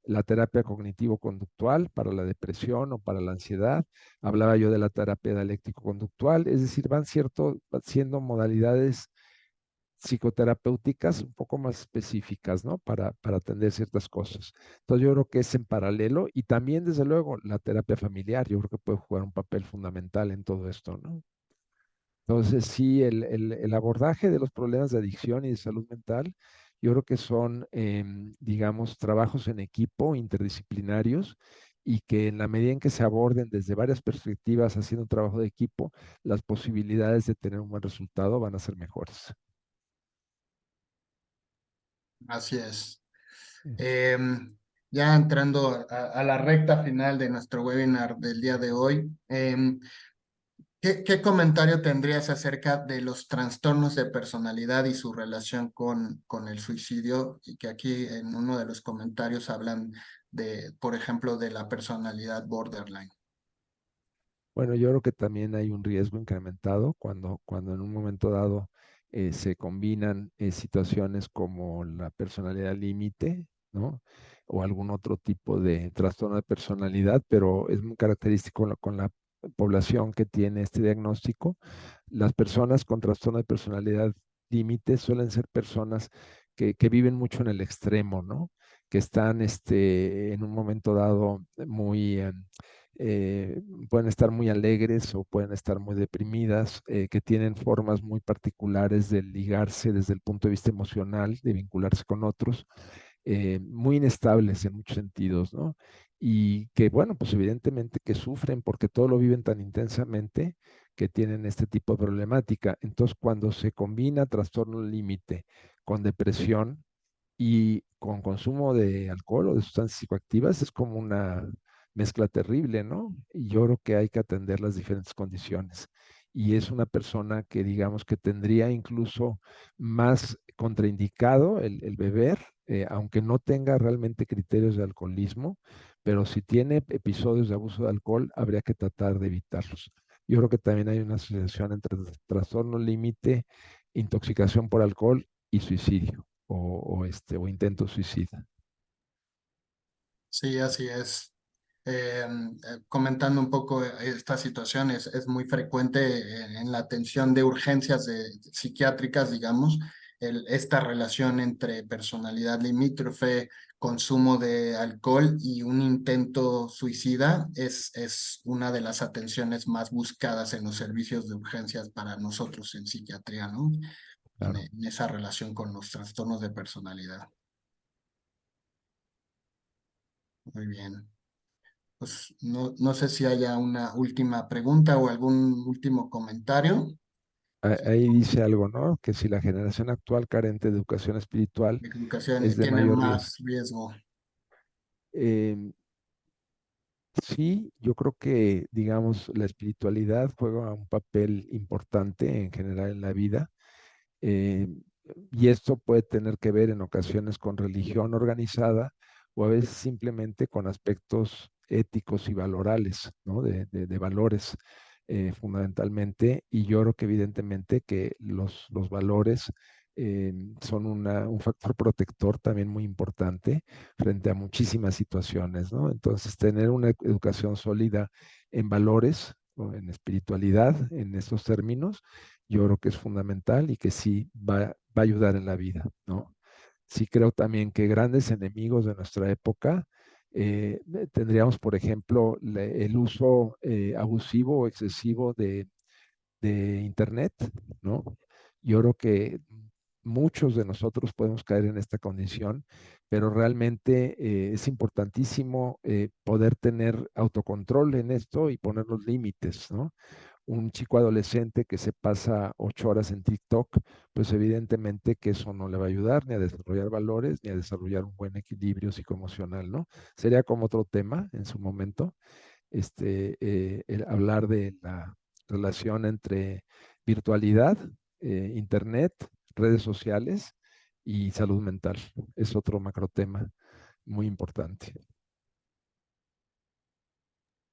la terapia cognitivo-conductual para la depresión o para la ansiedad. Hablaba yo de la terapia dialéctico-conductual, es decir, van siendo modalidades psicoterapéuticas un poco más específicas, ¿no? Para atender ciertas cosas. Entonces yo creo que es en paralelo y también, desde luego, la terapia familiar, yo creo que puede jugar un papel fundamental en todo esto, ¿no? Entonces, sí, el abordaje de los problemas de adicción y de salud mental, yo creo que son, digamos, trabajos en equipo, interdisciplinarios, y que en la medida en que se aborden desde varias perspectivas, haciendo un trabajo de equipo, las posibilidades de tener un buen resultado van a ser mejores. Así es. Sí. Ya entrando a la recta final de nuestro webinar del día de hoy, ¿qué comentario tendrías acerca de los trastornos de personalidad y su relación con el suicidio? Y que aquí en uno de los comentarios hablan de, por ejemplo, de la personalidad borderline. Bueno, yo creo que también hay un riesgo incrementado cuando en un momento dado se combinan situaciones como la personalidad límite, ¿no? O algún otro tipo de trastorno de personalidad, pero es muy característico con la población que tiene este diagnóstico. Las personas con trastorno de personalidad límite suelen ser personas que viven mucho en el extremo, ¿no? Que están en un momento dado muy, pueden estar muy alegres o pueden estar muy deprimidas, que tienen formas muy particulares de ligarse desde el punto de vista emocional, de vincularse con otros, muy inestables en muchos sentidos, ¿no? Y que, bueno, pues evidentemente que sufren porque todo lo viven tan intensamente que tienen este tipo de problemática. Entonces, cuando se combina trastorno límite con depresión y con consumo de alcohol o de sustancias psicoactivas, es como una mezcla terrible, ¿no? Y yo creo que hay que atender las diferentes condiciones. Y es una persona que digamos que tendría incluso más contraindicado el beber, aunque no tenga realmente criterios de alcoholismo, pero si tiene episodios de abuso de alcohol, habría que tratar de evitarlos. Yo creo que también hay una asociación entre trastorno límite, intoxicación por alcohol y suicidio o intento suicida. Sí, así es. Comentando un poco esta situación, es muy frecuente en la atención de urgencias psiquiátricas, digamos, esta relación entre personalidad limítrofe, consumo de alcohol y un intento suicida es una de las atenciones más buscadas en los servicios de urgencias para nosotros en psiquiatría, ¿no? Claro. En esa relación con los trastornos de personalidad. Muy bien. Pues no sé si haya una última pregunta o algún último comentario. Ahí dice algo, ¿no? Que si la generación actual carente de educación espiritual La educación es de tiene mayor riesgo. más riesgo. Eh, sí, yo creo que, digamos, la espiritualidad juega un papel importante en general en la vida. eh, y esto puede tener que ver en ocasiones con religión organizada o a veces simplemente con aspectos éticos y valorales, ¿no? De valores fundamentalmente. Y yo creo que evidentemente que los valores son un factor protector también muy importante frente a muchísimas situaciones, ¿no? Entonces, tener una educación sólida en valores o en espiritualidad, en estos términos, yo creo que es fundamental y que sí va a ayudar en la vida, ¿no? Sí creo también que grandes enemigos de nuestra época tendríamos, por ejemplo, el uso abusivo o excesivo de Internet, ¿no? Yo creo que muchos de nosotros podemos caer en esta condición, pero realmente es importantísimo poder tener autocontrol en esto y poner los límites, ¿no? Un chico adolescente que se pasa 8 horas en TikTok, pues evidentemente que eso no le va a ayudar ni a desarrollar valores, ni a desarrollar un buen equilibrio psicoemocional, ¿no? Sería como otro tema en su momento, el hablar de la relación entre virtualidad, internet, redes sociales y salud mental. Es otro macro tema muy importante.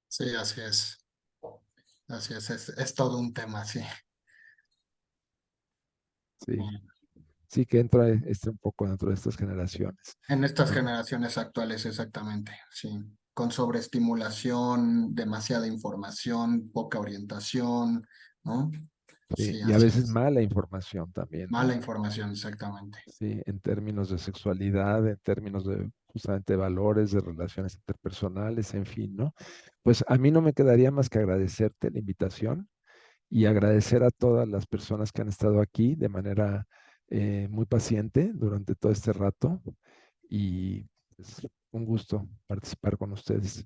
Sí, así es. Así es todo un tema, sí. Sí, Bien. sí que entra un poco dentro de estas generaciones, En estas ¿no? generaciones actuales, exactamente, sí. Con sobreestimulación, demasiada información, poca orientación, ¿no? Sí, Sí, y a así veces es. mala información también, Mala ¿no? información, exactamente. Sí, en términos de sexualidad, en términos de justamente valores, de relaciones interpersonales, en fin, ¿no? Pues a mí no me quedaría más que agradecerte la invitación y agradecer a todas las personas que han estado aquí de manera muy paciente durante todo este rato y es un gusto participar con ustedes.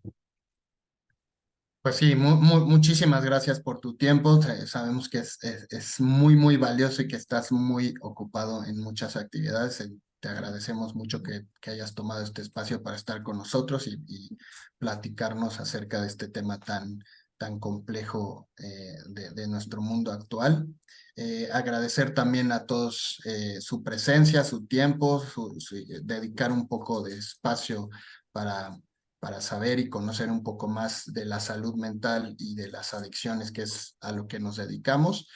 Pues sí, muchísimas gracias por tu tiempo. Sabemos que es muy, muy valioso y que estás muy ocupado en muchas actividades. Te agradecemos mucho que hayas tomado este espacio para estar con nosotros y platicarnos acerca de este tema tan complejo de nuestro mundo actual. Agradecer también a todos su presencia, su tiempo, dedicar un poco de espacio para saber y conocer un poco más de la salud mental y de las adicciones, que es a lo que nos dedicamos.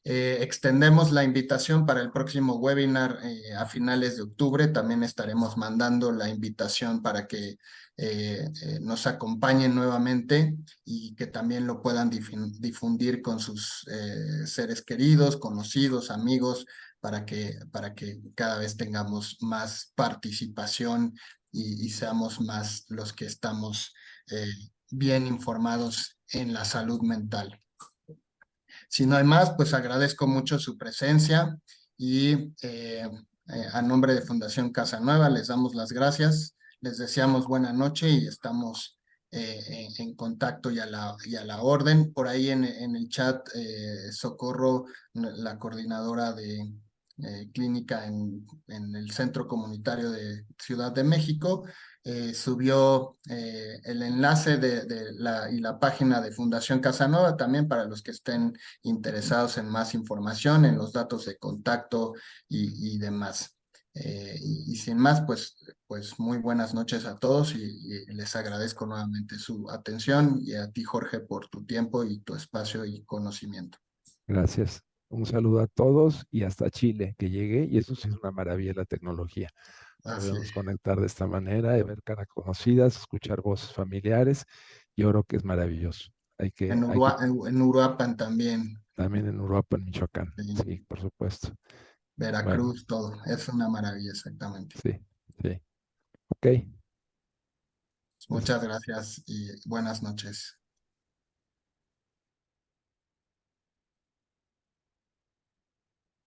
Extendemos la invitación para el próximo webinar a finales de octubre. También estaremos mandando la invitación para que nos acompañen nuevamente y que también lo puedan difundir con sus seres queridos, conocidos, amigos, para que cada vez tengamos más participación y seamos más los que estamos bien informados en la salud mental. Si no hay más, pues agradezco mucho su presencia y a nombre de Fundación Casa Nueva les damos las gracias, les deseamos buena noche y estamos en contacto y a la orden. Por ahí en el chat, Socorro, la coordinadora de clínica en el Centro Comunitario de Ciudad de México, subió el enlace y la página de Fundación Casanova también para los que estén interesados en más información, en los datos de contacto y demás. Y sin más, pues muy buenas noches a todos y les agradezco nuevamente su atención y a ti, Jorge, por tu tiempo y tu espacio y conocimiento. Gracias. Un saludo a todos y hasta Chile, que llegué, y eso sí es una maravilla la tecnología. Podemos conectar de esta manera, y ver caras conocidas, escuchar voces familiares. Yo creo que es maravilloso. En Uruapan también. También en Uruapan, Michoacán. Sí. Sí, por supuesto. Veracruz, todo. Es una maravilla, exactamente. Sí, sí. Ok. Muchas gracias y buenas noches.